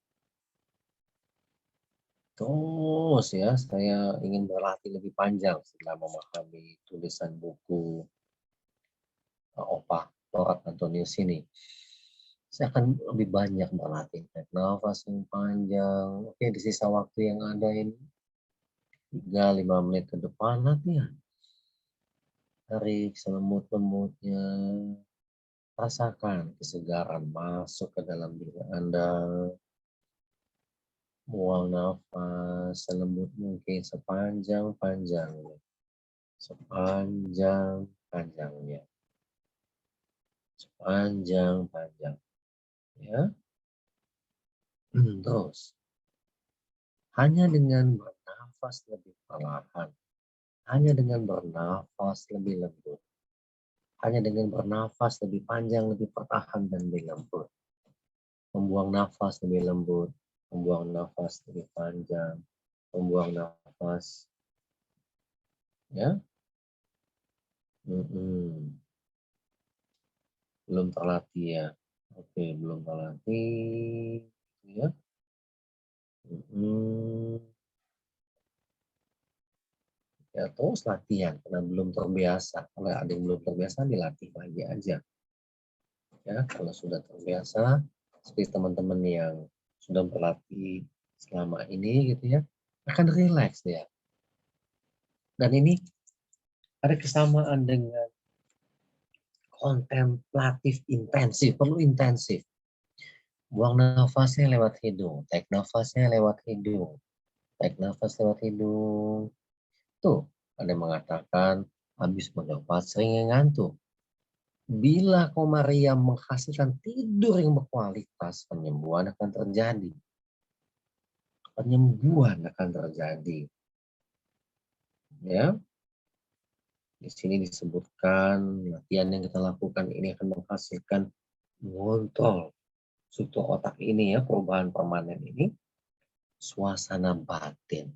Terus ya, saya ingin berlatih lebih panjang setelah memahami tulisan buku Opa Lorat Antonius ini. Saya akan lebih banyak berlatih nafas yang panjang. Oke, di sisa waktu yang ada ini 3-5 menit ke depan latihan. Tarik selemut-lemutnya. Rasakan kesegaran masuk ke dalam diri Anda. Buang nafas selembut mungkin sepanjang-panjangnya. Sepanjang-panjangnya. Sepanjang-panjang. Ya. Terus. Hanya dengan bernafas lebih perlahan. Hanya dengan bernafas lebih lembut. Hanya dengan bernafas lebih panjang, lebih pertahan, dan lebih lembut. Membuang nafas lebih lembut. Membuang nafas lebih panjang. Membuang nafas. Ya. Belum terlatih ya. Oke, belum terlatih. Ya. Ya, terus latihan karena belum terbiasa. Kalau ada yang belum terbiasa, dilatih lagi aja. Ya, kalau sudah terbiasa, seperti teman-teman yang sudah berlatih selama ini gitu ya, akan rileks ya. Dan ini ada kesamaan dengan kontemplatif intensif, perlu intensif. Buang nafasnya lewat hidung, tarik nafasnya lewat hidung, tarik nafas lewat hidung. Tuh, ada yang mengatakan habis mendapat sering ngantuk. Bila Komariah menghasilkan tidur yang berkualitas, penyembuhan akan terjadi. Penyembuhan akan terjadi. Ya. Di sini disebutkan latihan yang kita lakukan ini akan menghasilkan ngontrol struktur otak ini ya, perubahan permanen ini, suasana batin.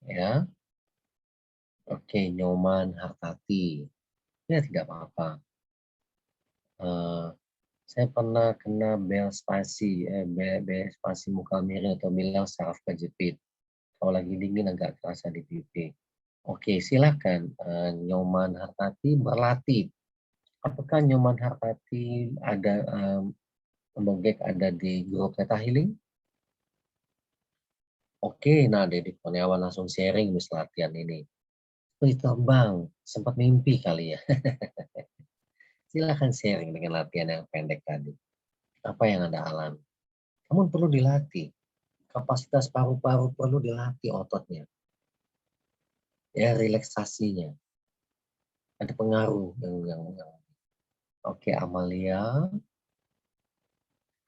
Ya, oke, Nyoman Hartati. Ya tidak apa-apa. Saya pernah kena bel spasi, bel spasi muka miring atau bilang saraf kejepit. Kalau lagi dingin agak terasa di pipi. Oke, silakan Nyoman Hartati berlatih. Apakah Nyoman Hartati ada membengkek ada di grup Theta Healing? Oke, nah Deddy Kurniawan langsung sharing mis latihan ini. Wih, terbang, sempat mimpi kali ya. Silakan sharing dengan latihan yang pendek tadi. Apa yang Anda alami? Namun perlu dilatih. Kapasitas paru-paru perlu dilatih ototnya. Ya, relaksasinya. Ada pengaruh yang Oke, Amalia.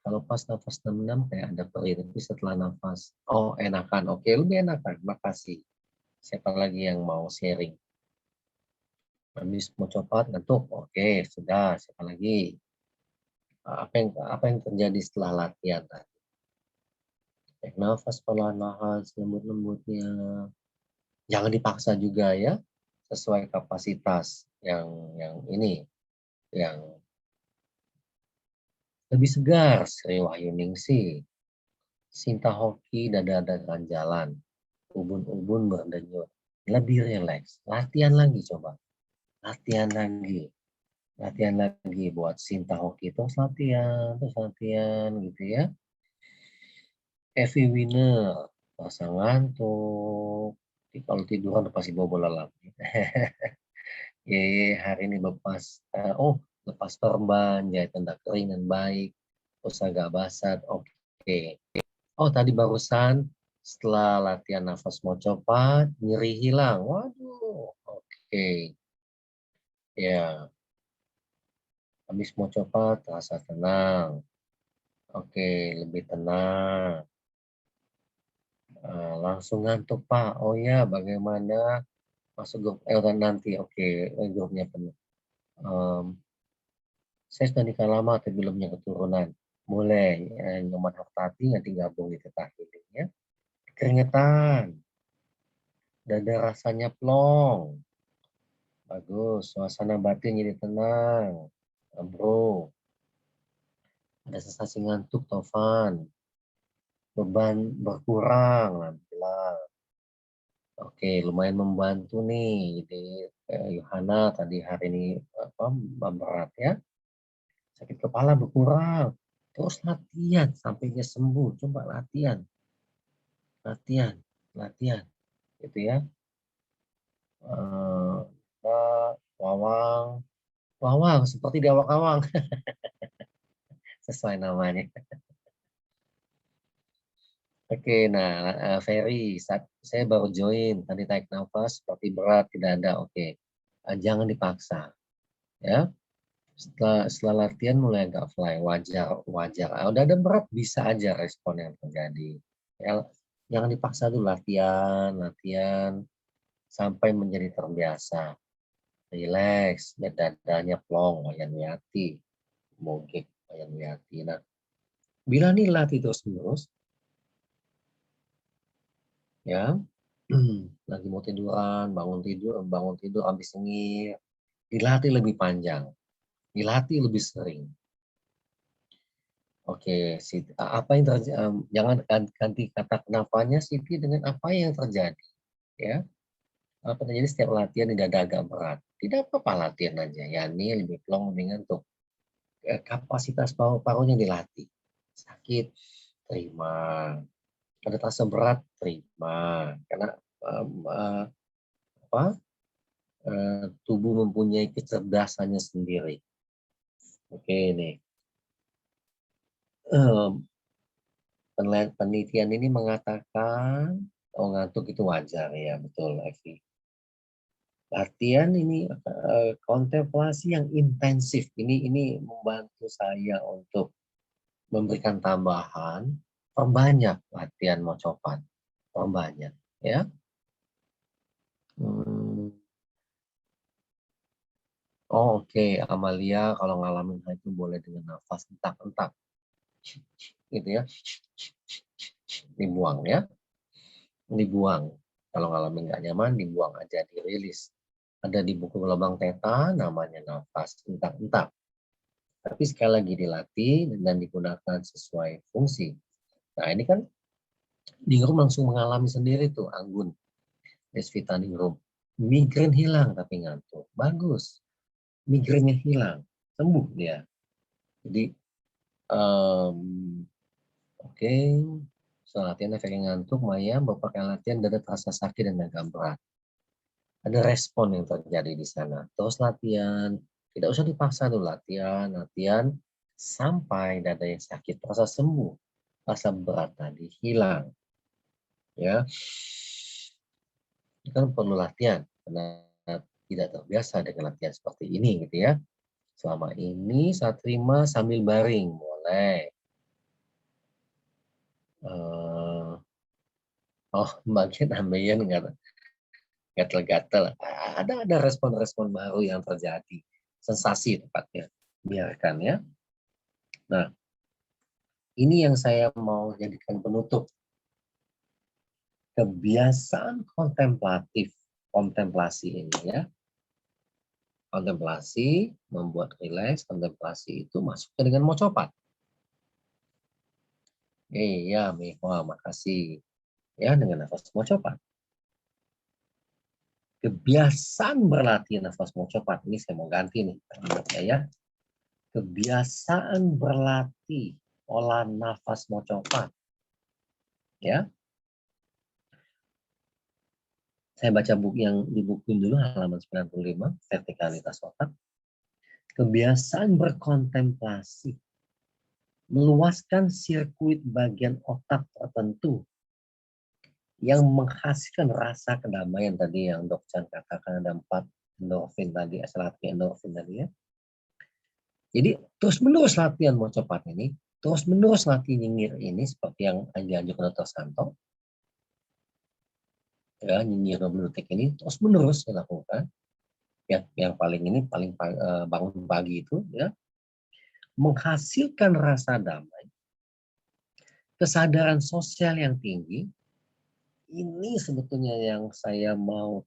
Kalau pas nafas 66 kayak ada perih, tapi setelah nafas, oh enakan. Oke, lebih enakan. Makasih. Siapa lagi yang mau sharing? Habis mau copot, ngantuk. Oke, sudah. Siapa lagi? Apa yang terjadi setelah latihan tadi? Tarik nafas perlahan-lahan, selembut-lembutnya. Jangan dipaksa juga ya, sesuai kapasitas yang ini, yang lebih segar. Sri Wahyuningsi, Sinta Hoki, dada-dada jalan, ubun-ubun berdenyut, lebih rileks. Latihan lagi coba, latihan lagi buat Sinta Hoki, terus latihan gitu ya. Evi Winner, rasa ngantuk, kalau tiduran udah pasti bobo lelap. Hari ini lepas perban, jahit tenda kering dan baik, terus agak basah. Oke. Oh, tadi barusan setelah latihan nafas mau copat, nyeri hilang. Waduh, oke. Ya, habis mau copat, rasa tenang. Oke, lebih tenang. Langsung ngantuk, Pak. Oh ya, bagaimana masuk grup nanti? Oke, grupnya penuh. Saya sudah nikah lama tapi belum punya keturunan. Mulai Nyoman Hartati nanti gabung di Theta Healing ya. Keringetan, dada rasanya plong. Bagus, suasana batin jadi tenang. Bro, ada sensasi ngantuk, Tovan. Beban berkurang, alhamdulillah. Oke, lumayan membantu nih. Jadi Yohana tadi hari ini berat ya. Sakit kepala berkurang. Terus latihan sampai dia sembuh. Coba latihan. Latihan. Gitu ya. Wawang. Wawang, seperti di awang-awang. Sesuai namanya. Oke, nah Ferry, saya baru join. Tadi tarik nafas seperti berat, tidak ada. Oke, jangan dipaksa. Ya, setelah latihan mulai agak fly, wajar. Udah ada berat, bisa aja respon yang terjadi. Ya, jangan dipaksa dulu latihan sampai menjadi terbiasa. Relax, dadanya plong, Wayan Wiyati, Mogek, Wayan Wiyati. Nah, bila nih latih terus-menerus, ya, lagi mau tiduran, bangun tidur, habis sengir, dilatih lebih panjang, dilatih lebih sering. Oke, apa yang terjadi? Jangan ganti kata kenapanya Siti dengan apa yang terjadi, ya. Apa terjadi setiap latihan tidak ada agak berat? Tidak apa-apa latihan aja, ya ini lebih plong, lebih ngantuk. Kapasitas paru-parunya dilatih. Sakit, terima. Ada terasa berat, terima. Karena tubuh mempunyai kecerdasannya sendiri. Oke nih. Penelitian ini mengatakan ngantuk itu wajar ya, betul Evi. Latihan ini kontemplasi yang intensif ini membantu saya untuk memberikan tambahan, perbanyak latihan mocopat, perbanyak ya. Oh, oke, Amalia kalau ngalamin hal itu boleh dengan nafas entak-entak. Gitu ya. Dibuang ya. Dibuang. Kalau ngalamin nggak nyaman, dibuang aja, dirilis. Ada di buku Gelombang Theta, namanya nafas entak-entak. Tapi sekali lagi dilatih dan digunakan sesuai fungsi. Nah, ini kan Ningrum langsung mengalami sendiri tuh, Anggun. Desvita Ningrum. Migrain hilang tapi ngantuk. Bagus. Migrainnya hilang. Sembuh dia. Jadi, oke. Setelah latihan efek ngantuk, Maya beberapa latihan dada terasa sakit dan agak berat. Ada respon yang terjadi di sana. Terus latihan, tidak usah dipaksa dulu latihan, sampai dada yang sakit terasa sembuh, rasa berat tadi hilang. Ya, ini kan perlu latihan karena tidak terbiasa dengan latihan seperti ini, gitu ya. Selama ini saya terima sambil baring, boleh. Oh, bagian ambeien nggak gatel-gatel. Ada respon-respon baru yang terjadi, sensasi tepatnya. Biarkan ya. Nah, ini yang saya mau jadikan penutup. Kebiasaan kontemplasi ini ya. Kontemplasi membuat rileks, kontemplasi itu masuknya dengan mocopat. Iya, Miwa, makasih. Ya, dengan nafas mocopat. Kebiasaan berlatih nafas mocopat. Ini saya mau ganti nih. Ya. Kebiasaan berlatih olah nafas mocopat. Ya. Saya baca buku yang dibukuin dulu halaman 95, vertikalitas otak. Kebiasaan berkontemplasi meluaskan sirkuit bagian otak tertentu yang menghasilkan rasa kedamaian tadi yang Dok Chan katakan ada 4 endorfin tadi, asalatif endorfin tadi ya. Jadi terus-menerus latihan mau cepat ini, terus-menerus latihan nyinyir ini seperti yang dianjurkan Dr. Santo. Ya, nyinyir 20 detik ini terus-menerus dilakukan. Ya, yang paling bangun pagi itu ya menghasilkan rasa damai, kesadaran sosial yang tinggi. Ini sebetulnya yang saya mau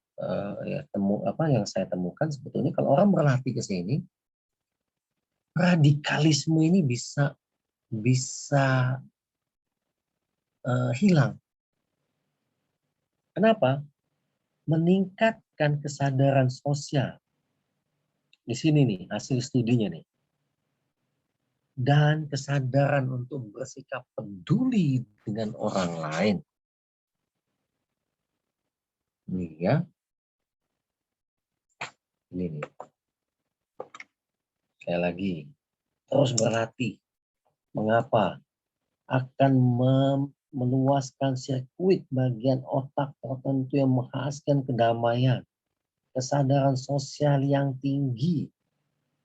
yang saya temukan sebetulnya kalau orang berlatih ke sini, radikalisme ini bisa hilang. Kenapa? Meningkatkan kesadaran sosial. Di sini nih hasil studinya nih. Dan kesadaran untuk bersikap peduli dengan orang lain. Ini ya. Ini nih. Sekali lagi. Terus berlatih. Mengapa? Akan meluaskan sirkuit bagian otak tertentu yang menghasilkan kedamaian. Kesadaran sosial yang tinggi.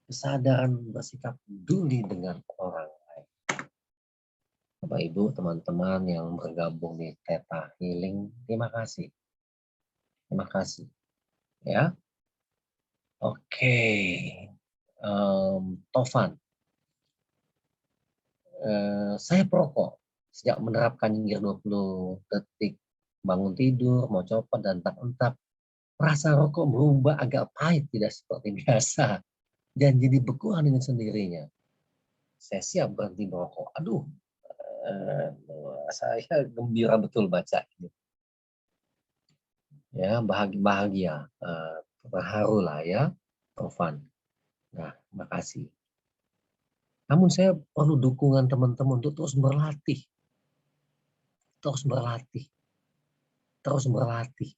Kesadaran bersikap peduli dengan orang lain. Bapak Ibu, teman-teman yang bergabung di Theta Healing, terima kasih. Terima kasih. Ya. Oke. Tovan. Saya perokok. Sejak menerapkan nyinggir 20 detik bangun tidur, mau copot dan entak-entak, rasa rokok berubah agak pahit, tidak seperti biasa. Dan jadi berkurang dengan sendirinya. Saya siap berhenti merokok. Aduh, saya gembira betul baca ini. Ya, bahagia, terharu lah ya, Tovan. Nah, makasih. Namun saya perlu dukungan teman-teman untuk terus berlatih. Terus berlatih. Terus berlatih.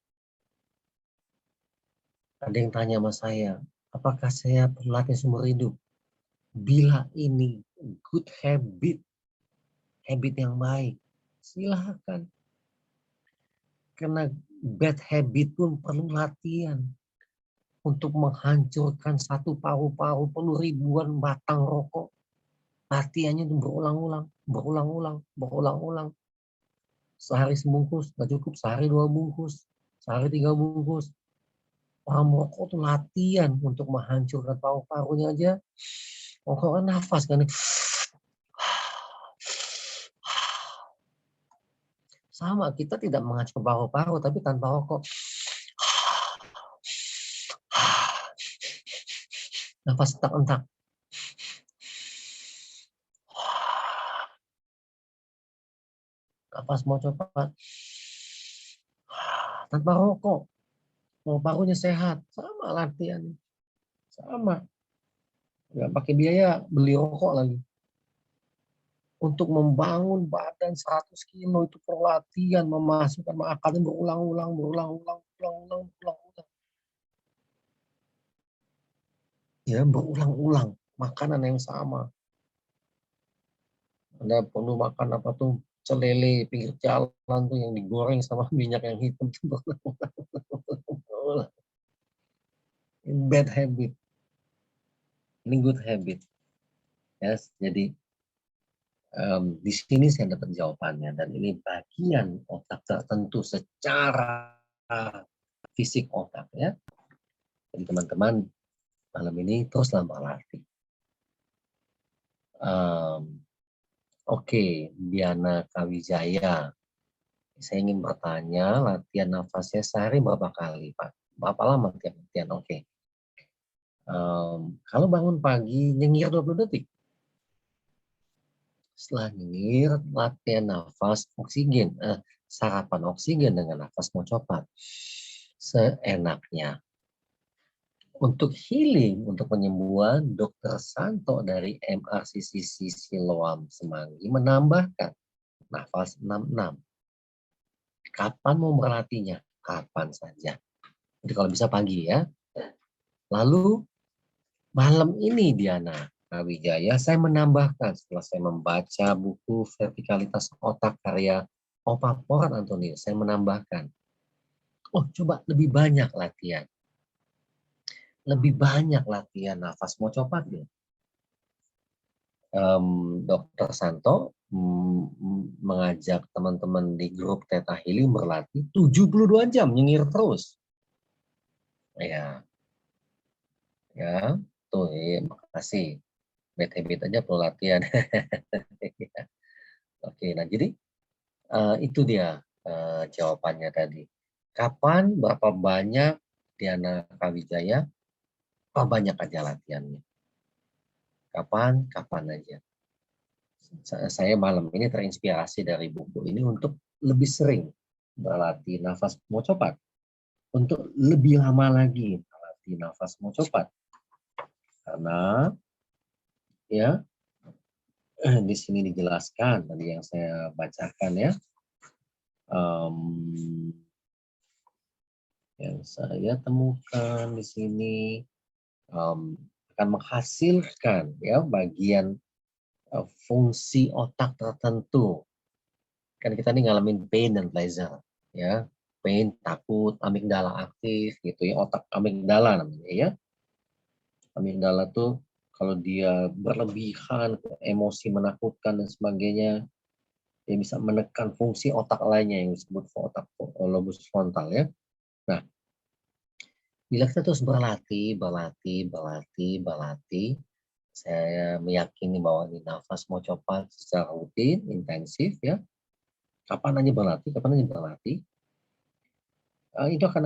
Ada yang tanya sama saya, apakah saya perlu latih seumur hidup? Bila ini good habit, habit yang baik, silakan. Karena bad habit pun perlu latihan. Untuk menghancurkan satu paru-paru penuh ribuan batang rokok. Latihannya itu berulang-ulang. Sehari sebungkus, nggak cukup. Sehari 2 bungkus, sehari 3 bungkus. Orang merokok tuh latihan untuk menghancurkan paru-parunya aja. Rokok kan nafas kan. Sama, kita tidak menghancurkan paru-paru, tapi tanpa rokok. Nafas entak-entak. Nafas mau cepat. Tanpa rokok. Paru-parunya sehat. Sama latihan. Sama. Nggak pakai biaya, beli rokok lagi. Untuk membangun badan 100 kilo itu perlu latihan, memasukkan makannya berulang-ulang. Ya, berulang-ulang. Makanan yang sama. Anda perlu makan apa tuh? Celele pinggir jalan tuh yang digoreng sama minyak yang hitam. Bad habit. Ini good habit. Yes, jadi di sini saya dapat jawabannya, dan ini bagian otak tertentu secara fisik otak ya. Jadi teman-teman malam ini teruslah berlatih. Oke, Diana Kawijaya. Saya ingin bertanya, latihan nafasnya sehari berapa kali, Pak? Berapa lama tiap latihan? Oke. Kalau bangun pagi, nyengir 20 detik. Setelah nyengir, latihan nafas oksigen. Sarapan oksigen dengan nafas mencopat. Seenaknya. Untuk healing, untuk penyembuhan, Dr. Santo dari MRCCC Siloam Semanggi menambahkan nafas 66. Kapan mau berlatihnya? Kapan saja. Jadi kalau bisa pagi ya. Lalu malam ini Diana Kawijaya, saya menambahkan setelah saya membaca buku Vertikalitas Otak karya Opa Porat Antonius, saya menambahkan, coba lebih banyak latihan. Lebih banyak latihan nafas mau coba deh. Dr. Santo mengajak teman-teman di grup Theta Healing berlatih 72 jam nyengir terus. Ya, tuh, makasih. Bad habit aja perlu latihan. Oke, nah jadi itu dia jawabannya tadi. Kapan, berapa banyak Diana Kawijaya, apa banyak aja latihannya. Kapan aja. Saya malam ini terinspirasi dari buku ini untuk lebih sering berlatih nafas mau cepat. Untuk lebih lama lagi berlatih nafas mau cepat. Karena ya di sini dijelaskan tadi yang saya bacakan ya. Yang saya temukan di sini akan menghasilkan ya bagian fungsi otak tertentu. Kan kita nih ngalamin pain dan pleasure ya. Pain, takut, amigdala aktif gitu ya, otak amigdala namanya ya. Amigdala tuh kalau dia berlebihan, emosi menakutkan dan sebagainya, dia bisa menekan fungsi otak lainnya yang disebut otak lobus frontal ya. Nah, bila kita terus berlatih, saya meyakini bahwa ini nafas mau coba secara rutin, intensif ya. Kapan aja berlatih, itu akan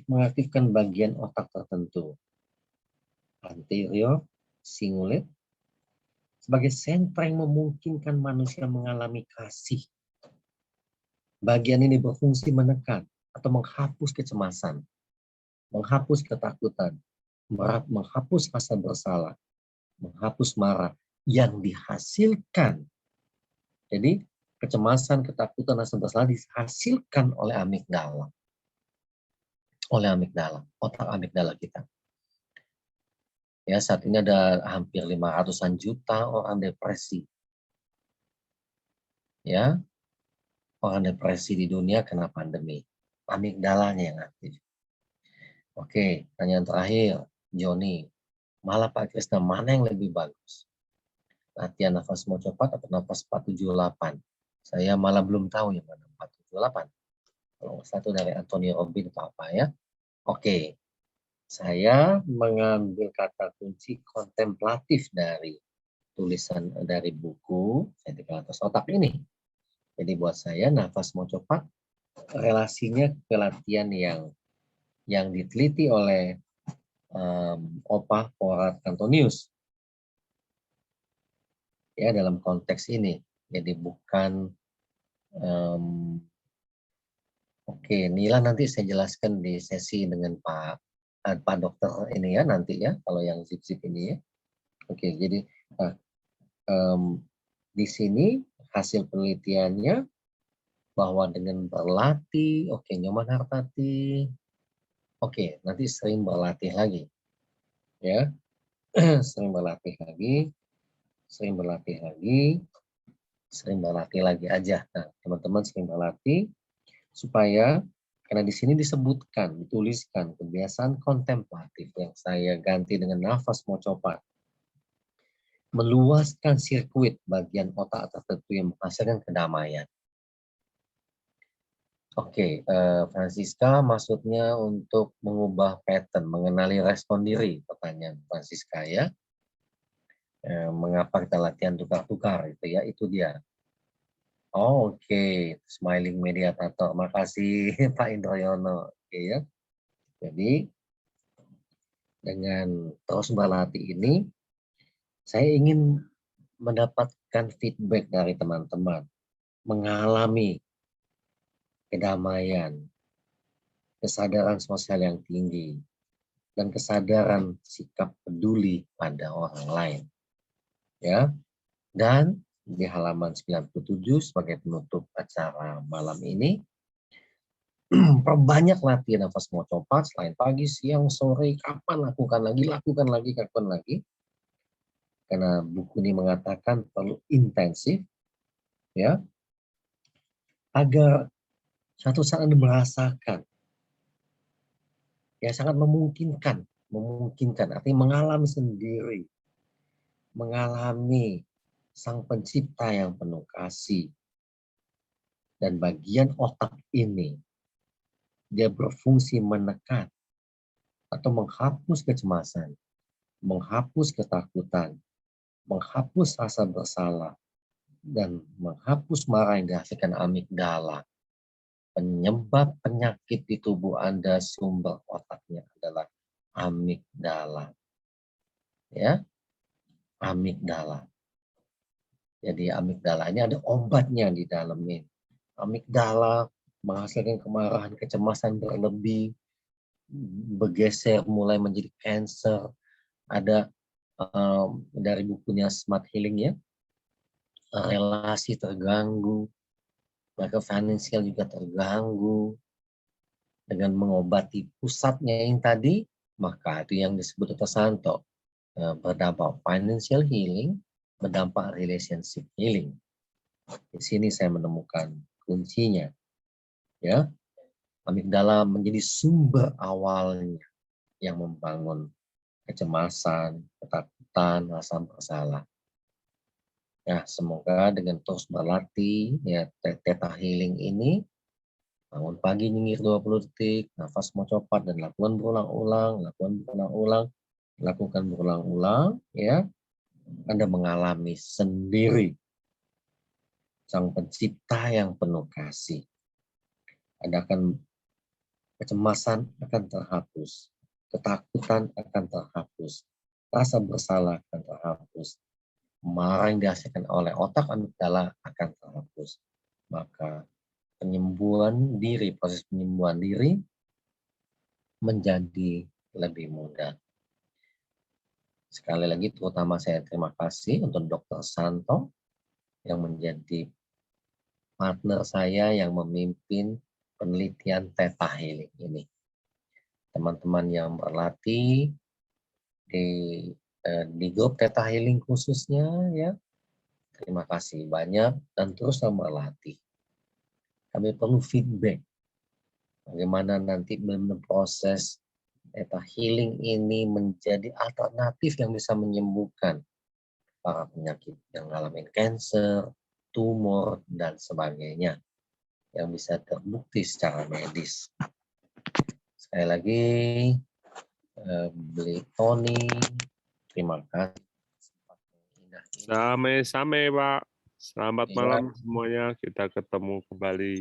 mengaktifkan bagian otak tertentu. Anterior cingulate sebagai sentra yang memungkinkan manusia mengalami kasih. Bagian ini berfungsi menekan atau menghapus kecemasan, menghapus ketakutan, menghapus rasa bersalah, menghapus marah yang dihasilkan. Jadi kecemasan, ketakutan, rasa bersalah dihasilkan oleh amigdala. Otak amigdala kita. Ya, saat ini ada hampir 500-an juta orang depresi. Ya, orang depresi di dunia kena pandemi. Amigdalanya yang aktif. Oke, pertanyaan terakhir, Joni. Malah Pak Krisna, mana yang lebih bagus? Latihan nafas mau cepat atau nafas 478? Saya malah belum tahu yang mana 478. Kalau satu dari Anthony Robbins atau apa ya. Oke. Saya mengambil kata kunci kontemplatif dari tulisan dari buku Sentikel Atas Otak ini. Jadi buat saya nafas mau cepat relasinya ke latihan yang diteliti oleh Opa Porat Antonius ya dalam konteks ini. Jadi bukan oke, Nila nanti saya jelaskan di sesi dengan Pak Dokter ini ya nanti ya kalau yang zip-zip ini ya. Oke, jadi di sini hasil penelitiannya bahwa dengan berlatih, oke Nyoman Hartati, oke nanti sering berlatih lagi ya, sering berlatih lagi, sering berlatih lagi, sering berlatih lagi aja. Nah teman-teman sering berlatih supaya karena di sini disebutkan, dituliskan kebiasaan kontemplatif yang saya ganti dengan nafas mau coba meluaskan sirkuit bagian otak tertentu yang menghasilkan kedamaian. Oke, Francisca maksudnya untuk mengubah pattern, mengenali respon diri, pertanyaan Francisca ya. Mengapa kita latihan tukar-tukar itu ya, itu dia. Oh, oke, smiling mediator, makasih Pak Indroyono. Oke ya. Jadi dengan terus berlatih ini, saya ingin mendapatkan feedback dari teman-teman, mengalami kedamaian, kesadaran sosial yang tinggi, dan kesadaran sikap peduli pada orang lain. Ya, dan di halaman 97 sebagai penutup acara malam ini, perbanyak latihan nafas mau cepat selain pagi, siang, sore, kapan lakukan lagi, kapan lagi. Karena buku ini mengatakan perlu intensif, ya, agar suatu saat Anda merasakan, ya sangat memungkinkan, artinya mengalami sendiri, mengalami Sang Pencipta yang penuh kasih, dan bagian otak ini dia berfungsi menekan atau menghapus kecemasan, menghapus ketakutan, menghapus rasa bersalah, dan menghapus marah yang dihasilkan amigdala. Penyebab penyakit di tubuh Anda sumber otaknya adalah amigdala. Ya, amigdala. Jadi amigdala ini ada obatnya di dalamnya. Amigdala menghasilkan kemarahan, kecemasan berlebih, bergeser mulai menjadi cancer. Ada dari bukunya Smart Healing ya, relasi terganggu, maka finansial juga terganggu. Dengan mengobati pusatnya yang tadi, maka itu yang disebut Dr. Santo, berdampak financial healing, berdampak relationship healing. Di sini saya menemukan kuncinya, ya. Amigdala menjadi sumber awalnya yang membangun kecemasan, ketakutan, rasa bersalah. Ya, semoga dengan terus berlatih ya Theta Healing ini, bangun pagi nyengir 20 detik, nafas mau cepat dan lakukan berulang-ulang, lakukan berulang-ulang ya. Anda mengalami sendiri Sang Pencipta yang penuh kasih. Anda akan kecemasan akan terhapus, ketakutan akan terhapus, rasa bersalah akan terhapus, marah yang dihasilkan oleh otak amigdala akan terhapus. Maka penyembuhan diri, proses penyembuhan diri menjadi lebih mudah. Sekali lagi terutama saya terima kasih untuk Dr. Santo yang menjadi partner saya yang memimpin penelitian Theta Healing ini. Teman-teman yang berlatih di grup Theta Healing khususnya ya, terima kasih banyak dan terus berlatih. Kami perlu feedback bagaimana nanti proses Theta Healing ini menjadi alternatif yang bisa menyembuhkan para penyakit yang ngalamin cancer, tumor, dan sebagainya yang bisa terbukti secara medis. Sekali lagi, Beli Tony. Terima kasih. Sama-sama, Pak. Selamat Iya. malam semuanya. Kita ketemu kembali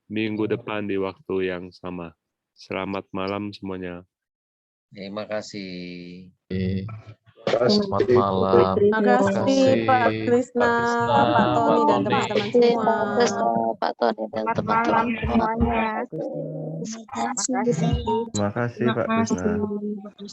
minggu depan di waktu yang sama. Selamat malam semuanya. Terima kasih. Selamat malam. Terima kasih Pak Krisna, Pak Tony, dan teman-teman semua. Pak Tony dan Selamat malam teman-teman. semuanya. Terima kasih. Terima kasih Pak Krisna.